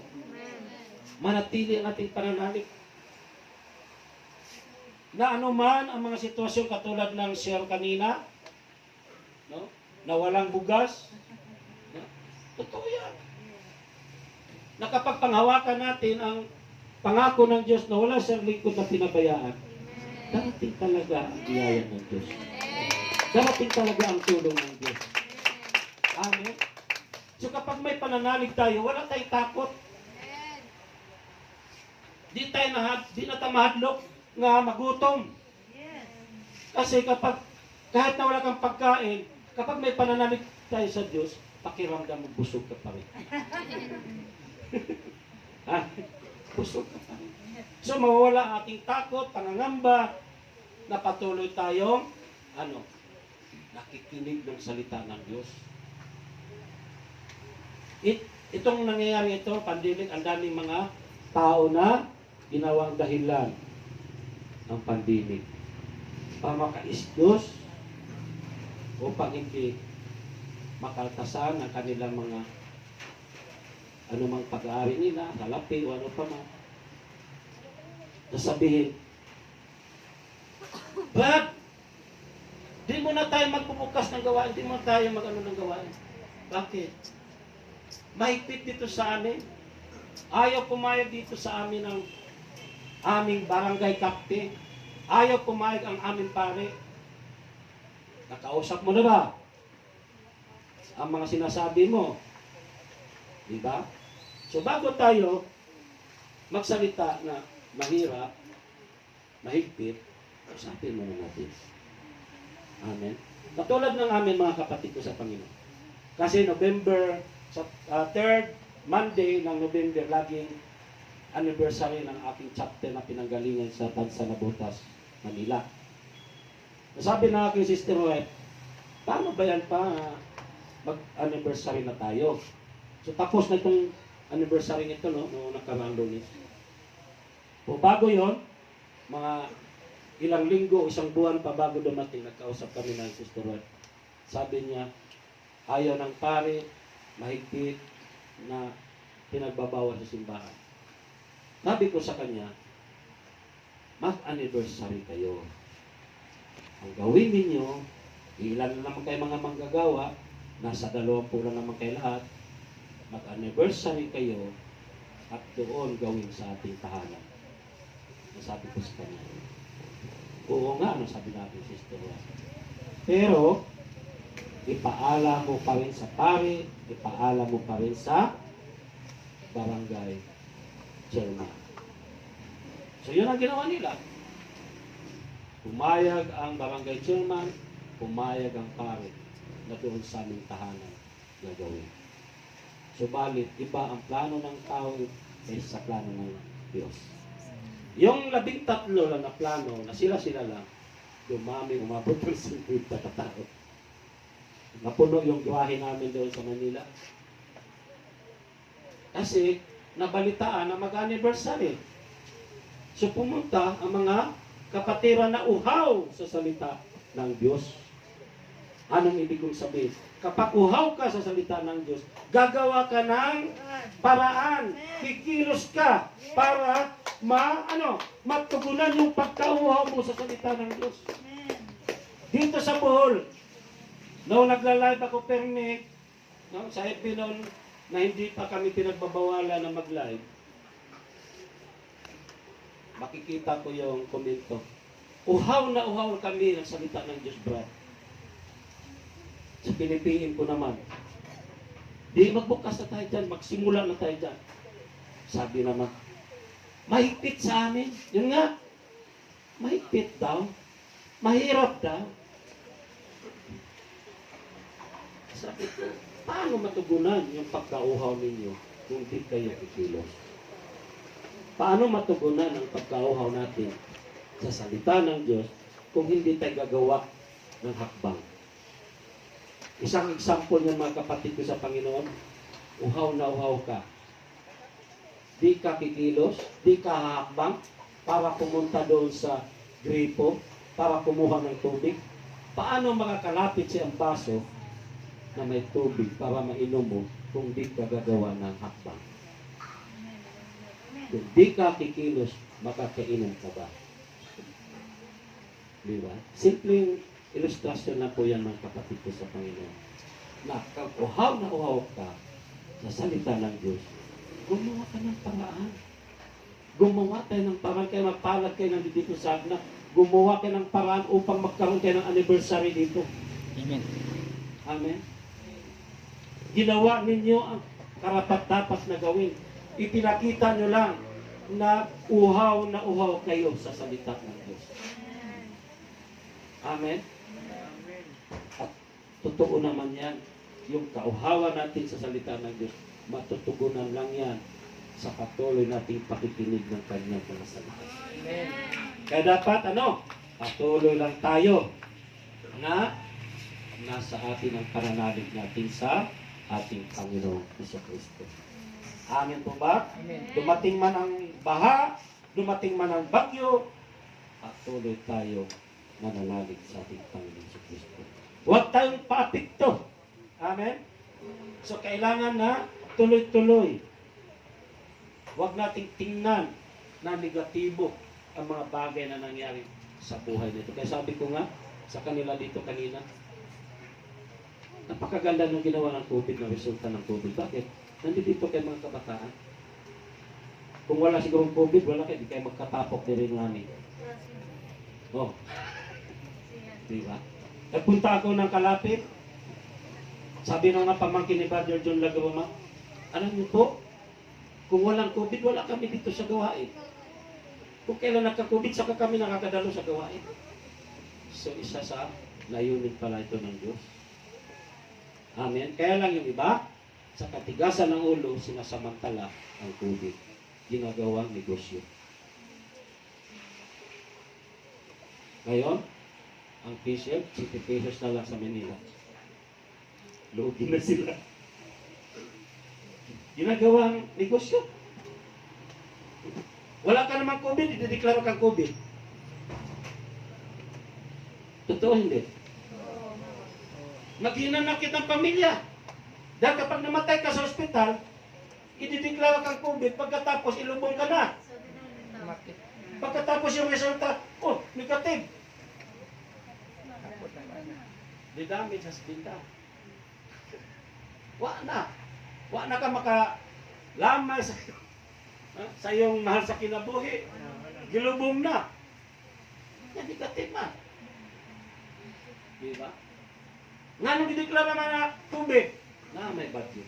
[SPEAKER 1] Manatili ang ating pananalig. Na anuman ang mga sitwasyon katulad ng share kanina, no? Na walang bugas, no? Totoo yan. Na kapag panghawakan natin ang pangako ng Diyos na wala siyang lingkod na pinabayaan, darating talaga ang biyaya ng Diyos. Darating talaga ang tulong ng Diyos. Amen? So kapag may pananalig tayo, wala tayong takot. Di na tayo mahadlok nga magutom. Kasi kahit na wala kang pagkain, kapag may pananalig tayo sa Diyos, pakiramdam mo busog ka pa rin. Busog ka pa rin. So mawawala ang ating takot, pangangamba, na patuloy tayong nakikinig ng salita ng Diyos. Itong nangyayari ito, pandemic, ang daming mga tao na ginawang dahilan ng pandemic. Pamakais-Diyos upang hindi makaltasan ang kanilang mga anumang pag-aari nila, salapi o ano pa man. Sasabihin, but di mo na tayo magbubukas ng gawain, di mo na tayo mag-ano ng gawain. Bakit? Mahigpit dito sa amin. Ayaw pumayag dito sa amin ang aming barangay captain. Ayaw pumayag ang aming pare. Nakausap mo na ba ang mga sinasabi mo? Diba? So bago tayo magsalita na mahirap, mahigpit, usapin mo na natin. Amen. Katulad ng amin mga kapatid ko sa Panginoon. Kasi November, sa 3rd Monday ng November, laging anniversary ng aking chapter na pinanggalingan sa Tansa Nabotas, Manila. Sabi na aking sister wife, paano ba yan pa mag-anniversary na tayo? So tapos na itong anniversary nito, no nakaraang Lunes. O bago yon, mga ilang linggo, isang buwan pa bago dumating, nagkausap kami ng sister wife. Sabi niya, ayaw ng pare, mahigpit na pinagbabawal sa simbahan. Sabi ko sa kanya, mag-anniversary kayo. Ang gawin ninyo, ilan na naman kayo mga manggagawa, nasa 20 lang naman kayo lahat, mag-anniversary kayo at doon gawin sa ating tahanan. Sabi ko sa kanya, oo nga, sabi natin, sister. Pero, ipaalam mo pa rin sa pare, ipaalam mo pa rin sa barangay chairman. So, yun ang ginawa nila. Pumayag ang barangay chairman, pumayag ang pare na doon sa aming tahanan gagawin. Subalit, iba ang plano ng tao kaysa sa plano ng Diyos. Yung 13 lang na plano, na sila-sila lang, dumami, umabot ng 50 katao. Napuno yung gawahin namin doon sa Manila. Kasi, nabalitaan na mag-anniversary. So, pumunta ang mga kapatiran na uhaw sa salita ng Diyos. Anong ibig kong sabihin? Kapag uhaw ka sa salita ng Diyos, gagawa ka ng paraan, kikilos ka para matugunan yung pagkauhaw mo sa salita ng Diyos. Dito sa Bohol, noong nagla-live ako permit, sa FB noon, na hindi pa kami pinagbabawalan na mag-live, makikita ko yung komento. Uhaw na uhaw kami ng salita ng Diyos, brad. Sa pinipiin ko naman, di magbukas na tayo dyan, magsimula na tayo dyan. Sabi naman, mahigpit sa amin. Yun nga, mahigpit daw. Mahirap daw. Sabi ko, paano matugunan yung pagkauhaw ninyo kung di kayo kikilos? Paano matugunan ang pagkauhaw natin sa salita ng Diyos kung hindi tayo gagawa ng hakbang? Isang example ng mga kapatid ko sa Panginoon, uhaw na uhaw ka di ka kikilos, di ka hahakbang para pumunta doon sa gripo, para kumuha ng tubig. Paano makakalapit siyang baso na may tubig para mainom mo kung di ka gagawa ng hakbang? Kung di ka kikilos, makakainom ka ba? Di ba? Simpleng ilustrasyon na po yan mga kapatid ko sa Panginoon. Na kung uhaw na uhaw ka sa salita ng Diyos, gumawa ka ng paraan. Gumawa tayo ng paraan, kaya mapalad kayo ng dito sa agna. Gumawa kayo ng paraan upang magkaroon kayo ng anniversary dito.
[SPEAKER 3] Amen.
[SPEAKER 1] Amen. Ginawa ninyo ang karapat-dapat na gawin. Ipinakita nyo lang na uhaw kayo sa salita ng Diyos. Amen. At totoo naman yan. Yung kauhawa natin sa salita ng Diyos, matutugunan lang yan sa patuloy nating pakikinig ng kanyang mga salita.
[SPEAKER 2] Amen.
[SPEAKER 1] Kaya dapat patuloy lang tayo na nasa atin ang pananalig natin sa ating Panginoong Jesucristo. Amen po ba?
[SPEAKER 2] Amen.
[SPEAKER 1] Dumating man ang baha, dumating man ang bagyo, patuloy tayo nananalig sa ating Panginoong Jesucristo. Huwag tayong paapekto. Amen? So, kailangan na tuloy-tuloy. Huwag nating tingnan na negatibo ang mga bagay na nangyari sa buhay nito. Kaya sabi ko nga sa kanila dito kanina, napakaganda ng ginawa ng COVID na resulta ng COVID. Bakit? Nandito kayo mga kabataan. Kung wala siguro COVID, wala kayo, di kayo magkatapok ni rin namin. Oh. Diba? Nagpunta ako ng kalapit. Sabi nung nga pamangkin ni Brother John Lagawama, alam niyo po, kung walang COVID, wala kami dito sa gawain. Kung kailan nagka-COVID, saka kami nakakadalo sa gawain. So, isa sa layunin pala ito ng Diyos. Amen. Kaya lang yung iba, sa katigasan ng ulo, sinasamantala ang COVID. Ginagawang negosyo. Ngayon, ang PCF, 60 pesos na lang sa Manila. Lugi na sila. Ginagawang negosyo. Wala ka naman COVID, idedeklara kang COVID. Totoo hindi? Maghinanakit ang pamilya. Dahil kapag namatay ka sa ospital, idedeklara kang COVID, pagkatapos ilubong ka na.
[SPEAKER 2] Sumakit.
[SPEAKER 1] Pagkatapos yung resulta, oh, negative.
[SPEAKER 2] Takot ang anak.
[SPEAKER 1] The damage has been done. Wa na. Wa na ka makalamay sa iyong mahal sa kinabuhi. Gilubong na. Yan, negative man. Diba? Nga nung dideklara man na tubig, na may bagyo.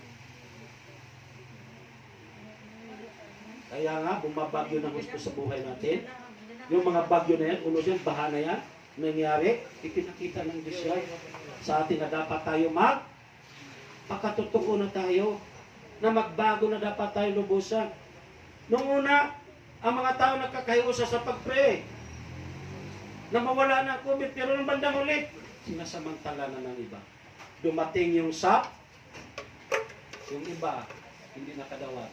[SPEAKER 1] Kaya nga, bumabagyo ng gusto sa buhay natin. Yung mga bagyo na yan, unos yan, baha na yan, nangyari, ipinakita ng Diyos yan sa atin na dapat tayo pakatotoo na tayo, na magbago na dapat tayo lubusan. Noong una, ang mga tao nagkakahiusa sa pag-pray, na mawala na ang COVID, pero nung bandang ulit, sinasamantala na ng iba. Dumating yung yung iba, hindi nakadawat.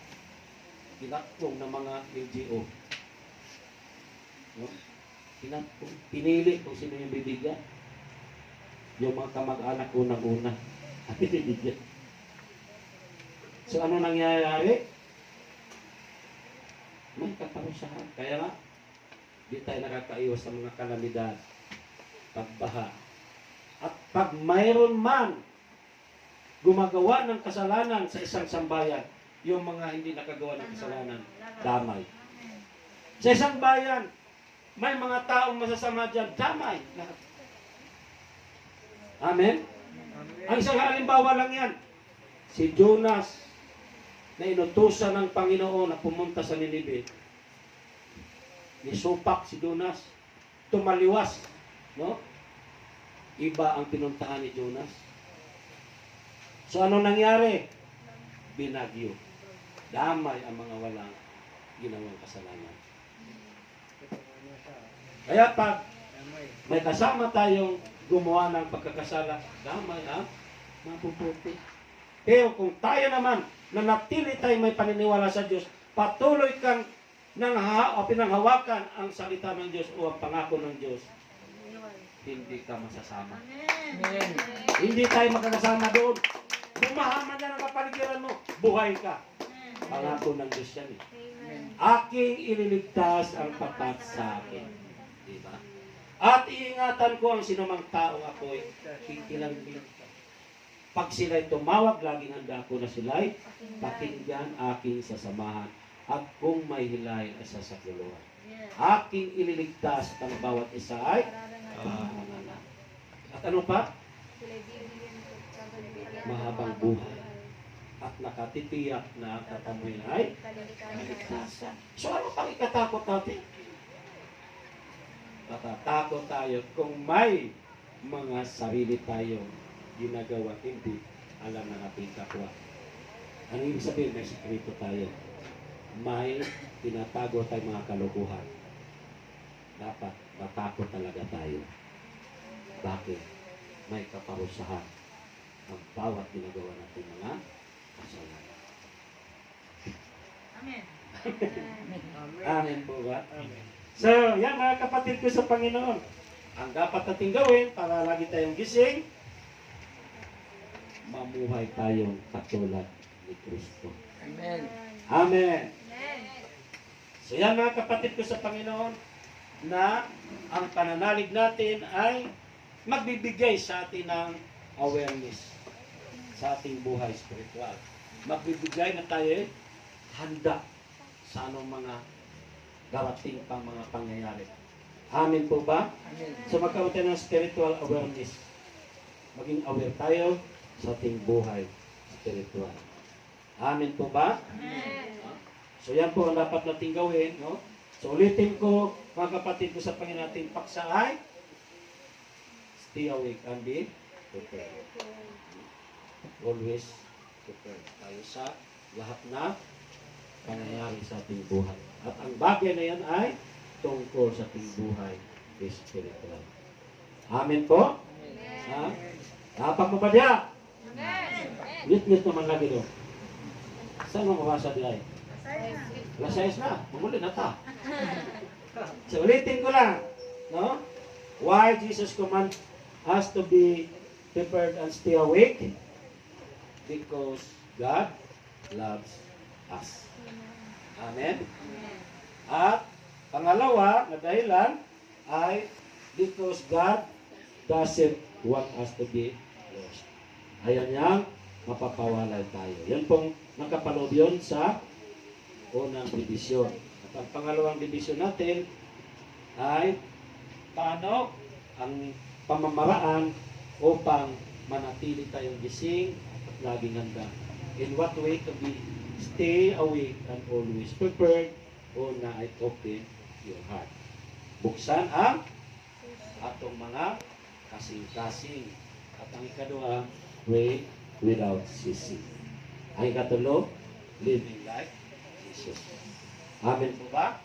[SPEAKER 1] Tinakpong ng mga NGO. No? Tinakpong. Pinili kung sino yung bibigyan. Yung mga kamag-anak unang-una. At binibigyan. So ano nangyayari? May kaparusahan. Kaya nga, di tayo nakakaiwas sa mga kalamidad. Pagbaha. At pag mayroon man gumagawa ng kasalanan sa isang sambayan, yung mga hindi nakagawa ng kasalanan, damay. Sa isang bayan, may mga taong masasama dyan, damay. Lahat. Amen? Ang isang halimbawa lang yan, si Jonas, na inutusan ng Panginoon na pumunta sa Ninive. Nisupak si Jonas, tumaliwas, no? Iba ang pinuntahan ni Jonas. So ano nangyari? Binagyo. Damay ang mga walang ginawang kasalanan. Kaya pag may kasama tayong gumawa ng pagkakasala, damay ang mapuputi. Pero kung tayo naman, nanatili tayo may paniniwala sa Diyos, patuloy kang pinanghawakan ang salita ng Diyos o ang pangako ng Diyos, hindi ka masasama.
[SPEAKER 2] Amen.
[SPEAKER 1] Hindi tayo magkakasama doon. Bumahaman yan ang kapaligiran mo. Buhay ka. Pangako ng Diyos yan eh. Aking ililigtas ang tapat sa akin. Diba? At iingatan ko ang sinumang tao ako'y kikilangbing. Pag sila'y tumawag, laging handa ako na sila'y pakinggan aking sasamahan. At kung may hilahin ay sasakuluhan. Aking ililigtas at ang bawat isa ay pangalanan. At ano pa? Mahabang buhay. At nakatitiyak na tatamoy ay kaligtasan. So ano pang ikatakot natin? Matatakot tayo kung may mga sarili tayong ginagawa hindi alam na ating kapwa. Ano ibig sabihin? May sikreto tayo. May tinatago tayong mga kalokohan. Dapat matakot talaga tayo. Bakit? May kaparusahan ang bawat ginagawa natin mga kasalanan.
[SPEAKER 2] Amen.
[SPEAKER 1] Amen po ba? So, yan mga kapatid ko sa Panginoon. Ang dapat natin gawin para lagi tayong gising, mamuhay tayong katulad ni Kristo.
[SPEAKER 2] Amen.
[SPEAKER 1] Amen. So yan mga kapatid ko sa Panginoon, na ang pananalig natin ay magbibigay sa atin ng awareness sa ating buhay spiritual. Magbibigay na tayo handa sa anong mga darating pang mga pangyayari. Amen po ba?
[SPEAKER 2] Amen.
[SPEAKER 1] So magkaroon tayo ng spiritual awareness. Maging aware tayo sa ating buhay spiritual. Amen po ba? So yan po ang dapat natin gawin. No? So ulitin ko, mga kapatid ko sa Panginoon, natin paksa ay stay awake and be prepared. Always prepared tayo sa lahat na pangyayari sa ating buhay. At ang bagay na yan ay tungkol sa ating buhay spiritual. Amen po? Ha? Napag mo ba diya? Ngit-ngit naman lagi doon. Saan mo mabasa diya? Alas 6 na. Mamuli na ta. So ulitin ko lang. No? Why Jesus command us to be prepared and stay awake? Because God loves us. Amen? At pangalawa na dahilan ay because God doesn't want us to be lost. Ayaw niyang mapapawalay tayo. Yan pong nakapaloob yun sa unang dibisyon. At ang pangalawang dibisyon natin ay paano ang pamamaraan upang manatili tayong gising at laging handa. In what way to be stay awake and always prepared. Una ay open your heart. Buksan ang atong mga kasing-kasing. At ang ikadua, pray without ceasing. Ang ikatulo, living like Jesus. Amen po ba?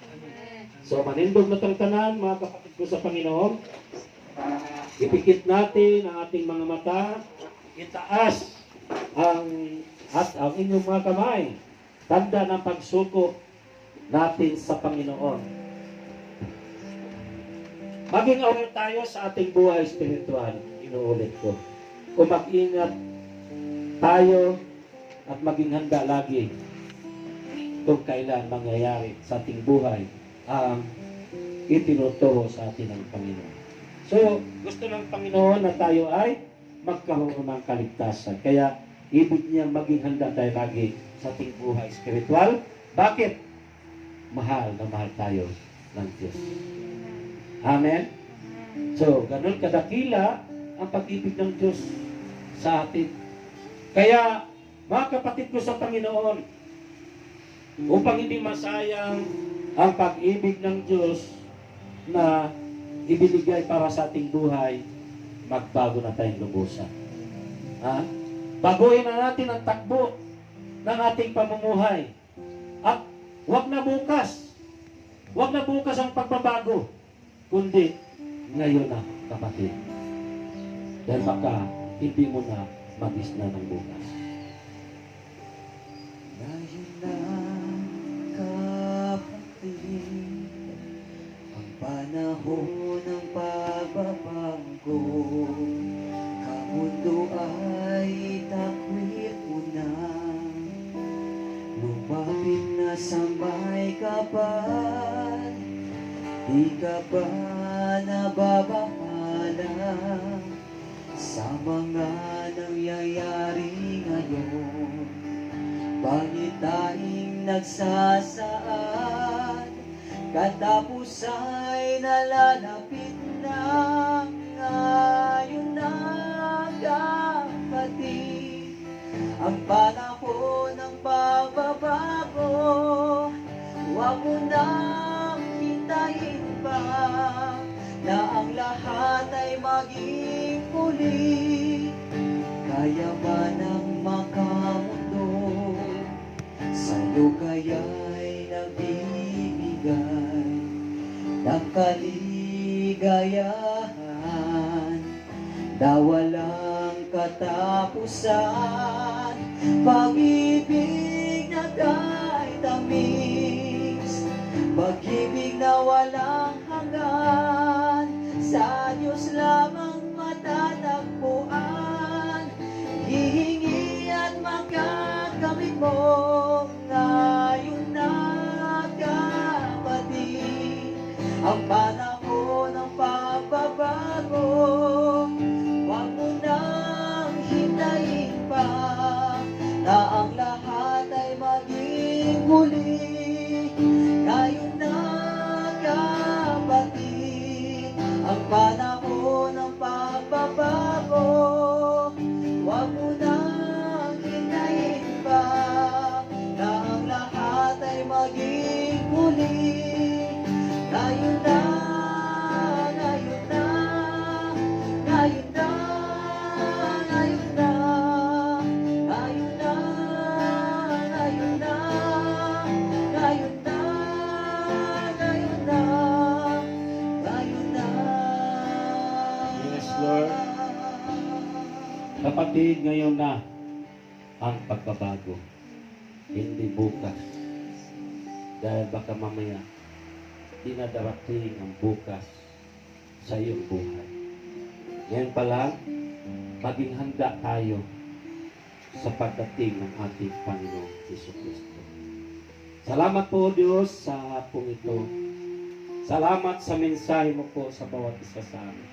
[SPEAKER 1] So manindog na tanan, mga kapatid ko sa Panginoon. Ipikit natin ang ating mga mata. Itaas ang inyong mga kamay. Tanda ng pagsuko natin sa Panginoon. Maging aware tayo sa ating buhay spiritual. Inuulit ko. Kung mag-ingat tayo at maging handa lagi kung kailan mangyayari sa ating buhay ang itinuturo sa atin ng Panginoon. So, gusto ng Panginoon na tayo ay magkaroon ng kaligtasan. Kaya, ibig niya maging handa tayo lagi sa ating buhay spiritual. Bakit? Mahal na mahal tayo ng Diyos. Amen? So, ganun kadakila ang pag-ibig ng Diyos sa atin. Kaya, mga kapatid ko sa Panginoon, upang hindi masayang ang pag-ibig ng Diyos na ibinigay para sa ating buhay, magbago na tayong lubusan. Ha? Baguhin na natin ang takbo ng ating pamumuhay. At wag na bukas ang pagbabago, kundi ngayon na, kapatid. Dahil baka hindi mo na mag-isna ng bukas.
[SPEAKER 4] Ngayon na panahon ng pagbabago, kamundo ay takwil mo na. Lumapit na sa may kapal, di ka ba nababahala sa mga nangyayari ngayon? Bakit tayong nagsasaad? Katapos ay nalalapit na. Ngayon na kapatid, ang panahon ng pagbabago. Huwag mo nang hintayin pa na ang lahat ay maging muli. Kaya ba nang makamundo, sa'yo kaya'y nagbibigay ng kaligayahan na walang katapusan. Pag-ibig na kahit tamis, pag-ibig na walang hanggan, sa Diyos lamang matatagpuan. Hihingi at makakamit mo ngayon na kapatid, ang panahon ng pagbabago. Huwag mo nang hintayin pa na ang lahat ay maging muli. Ngayon na kapatid, ang panahon ng pagbabago. Huwag mo nang hintayin pa na ang lahat ay maging muli. Ngayon na, ngayon na, ngayon na, ngayon na, ngayon na, ngayon na, ngayon na, ngayon na, ngayon na.
[SPEAKER 1] Yes, Lord. Kapatid, ngayon na ang pagbabago. Hindi bukas. Dahil baka mamaya, di na darating ang bukas sa iyong buhay. Ngayon pa lang, maging handa tayo sa pagdating ng ating Panginoong Jesucristo. Salamat po, Diyos, sa hapong ito. Salamat sa mensahe mo po sa bawat isa sa amin.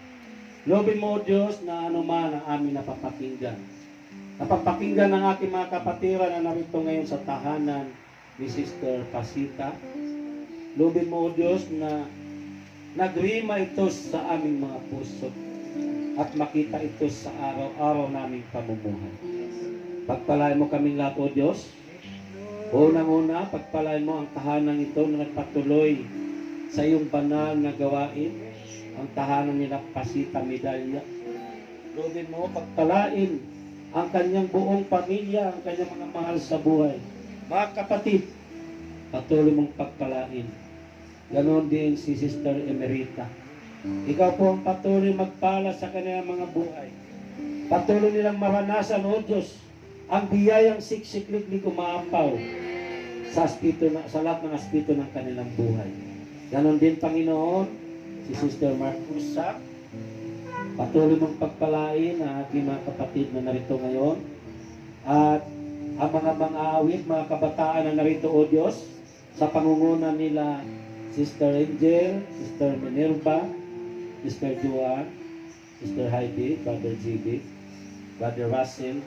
[SPEAKER 1] Lobin mo, Diyos, na anuman ang aming napapakinggan. Napapakinggan ng aking mga kapatiran na narito ngayon sa tahanan ni Sister Pasita. Lobin mo, O Diyos, na nagrima ito sa aming mga puso at makita ito sa araw-araw naming pamumuhay. Pagpalain mo kaming lahat, O Diyos. Unang-una, pagpalain mo ang tahanan ito na nagpatuloy sa iyong banal na gawain, ang tahanan nila Pasita Medalla. Lobin mo, pagpalain ang kanyang buong pamilya, ang kanyang mga mahal sa buhay. Mga kapatid, patuloy mong pagpalain. Ganon din si Sister Emerita. Ikaw po ang patuloy magpala sa kanilang mga buhay. Patuloy nilang maranasan, O Diyos, ang biyayang siksik-liklik umaapaw sa lahat ng aspito ng kanilang buhay. Ganon din, Panginoon, si Sister Marcusa. Patuloy mong pagpalain ang aking mga kapatid na narito ngayon. At ang mga awit, mga kabataan na narito, O Diyos, sa pangungunan nila Sister Angel, Sister Minerva, Sister Juan, Sister Heidi, Brother GB, Brother Russell,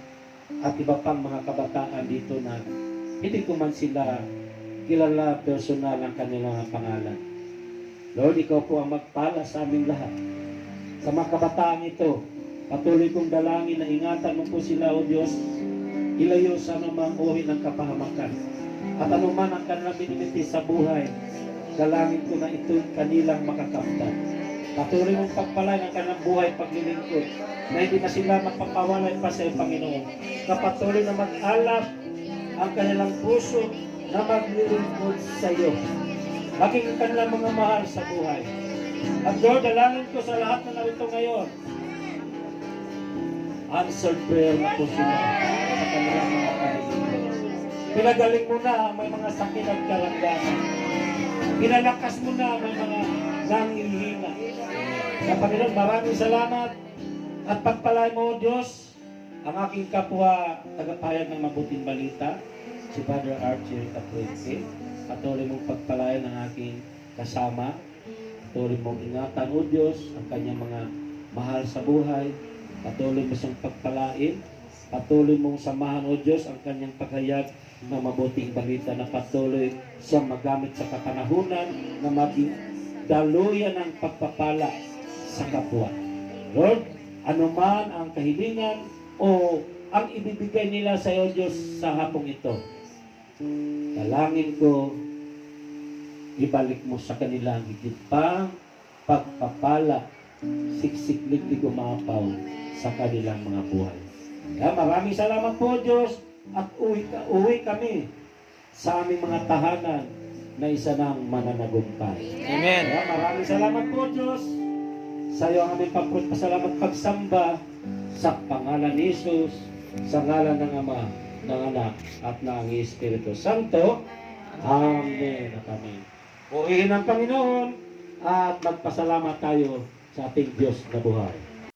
[SPEAKER 1] at iba pang mga kabataan dito na hindi ko man sila kilala personal ang kanilang pangalan. Lord, ikaw po ang magpala sa aming lahat. Sa mga kabataan ito, patuloy kong dalangin na ingatan mo po sila, O Diyos, ilayo sa anumang uri ng kapahamakan. At anuman ang kanilang binibiti sa buhay, dalangin ko na ito'y kanilang makakamtan. Patuloy mong pagpalain ang kanilang buhay paglilingkod, na hindi na sila magpapawalay pa sa iyong Panginoon. Na patuloy na mag-alap ang kanilang puso na maglilingkod sa iyo. Maging kanilang mga mahal sa buhay. At Lord, dalangin ko sa lahat na narito ngayon, answered prayer na po sila sa kanilang mga kahilingan. Pinagaling mo na may mga sakit at karamdaman. Pinalakas mo na may mga nangihina. Sa Panginoon, maraming salamat at pagpalain mo, Diyos, ang aking kapwa tagapahayag ng mabuting balita, si Father Archie Capuente. Patuloy mong pagpalain ang aking kasama. Patuloy mong ingatan, O Diyos, ang kanyang mga mahal sa buhay. Patuloy mo siyang pagpalain. Patuloy mong samahan, O Diyos, ang kanyang paghayag ng mabuting balita na patuloy siyang magamit sa kapanahunan na maging daluyan ng pagpapala sa kapwa. Lord, anuman ang kahilingan o ang ibibigay nila sa iyo, Diyos, sa hapong ito, dalangin ko, ibalik mo sa kanila ang higit pang pagpapala, siksik-liglig umapaw sa kanilang mga buhay. Kaya maraming salamat po, Diyos, at uwi kami sa aming mga tahanan na isa ng mananagumpay.
[SPEAKER 3] Amen.
[SPEAKER 1] Kaya maraming salamat po, Diyos, sa iyo ang aming pagpasalamat pagsamba sa pangalan ni Jesus, sa ngalan ng Ama, ng Anak, at ng Espiritu Santo. Amen at amen. Puihin ang Panginoon at magpasalamat tayo sa ating Diyos na buhay.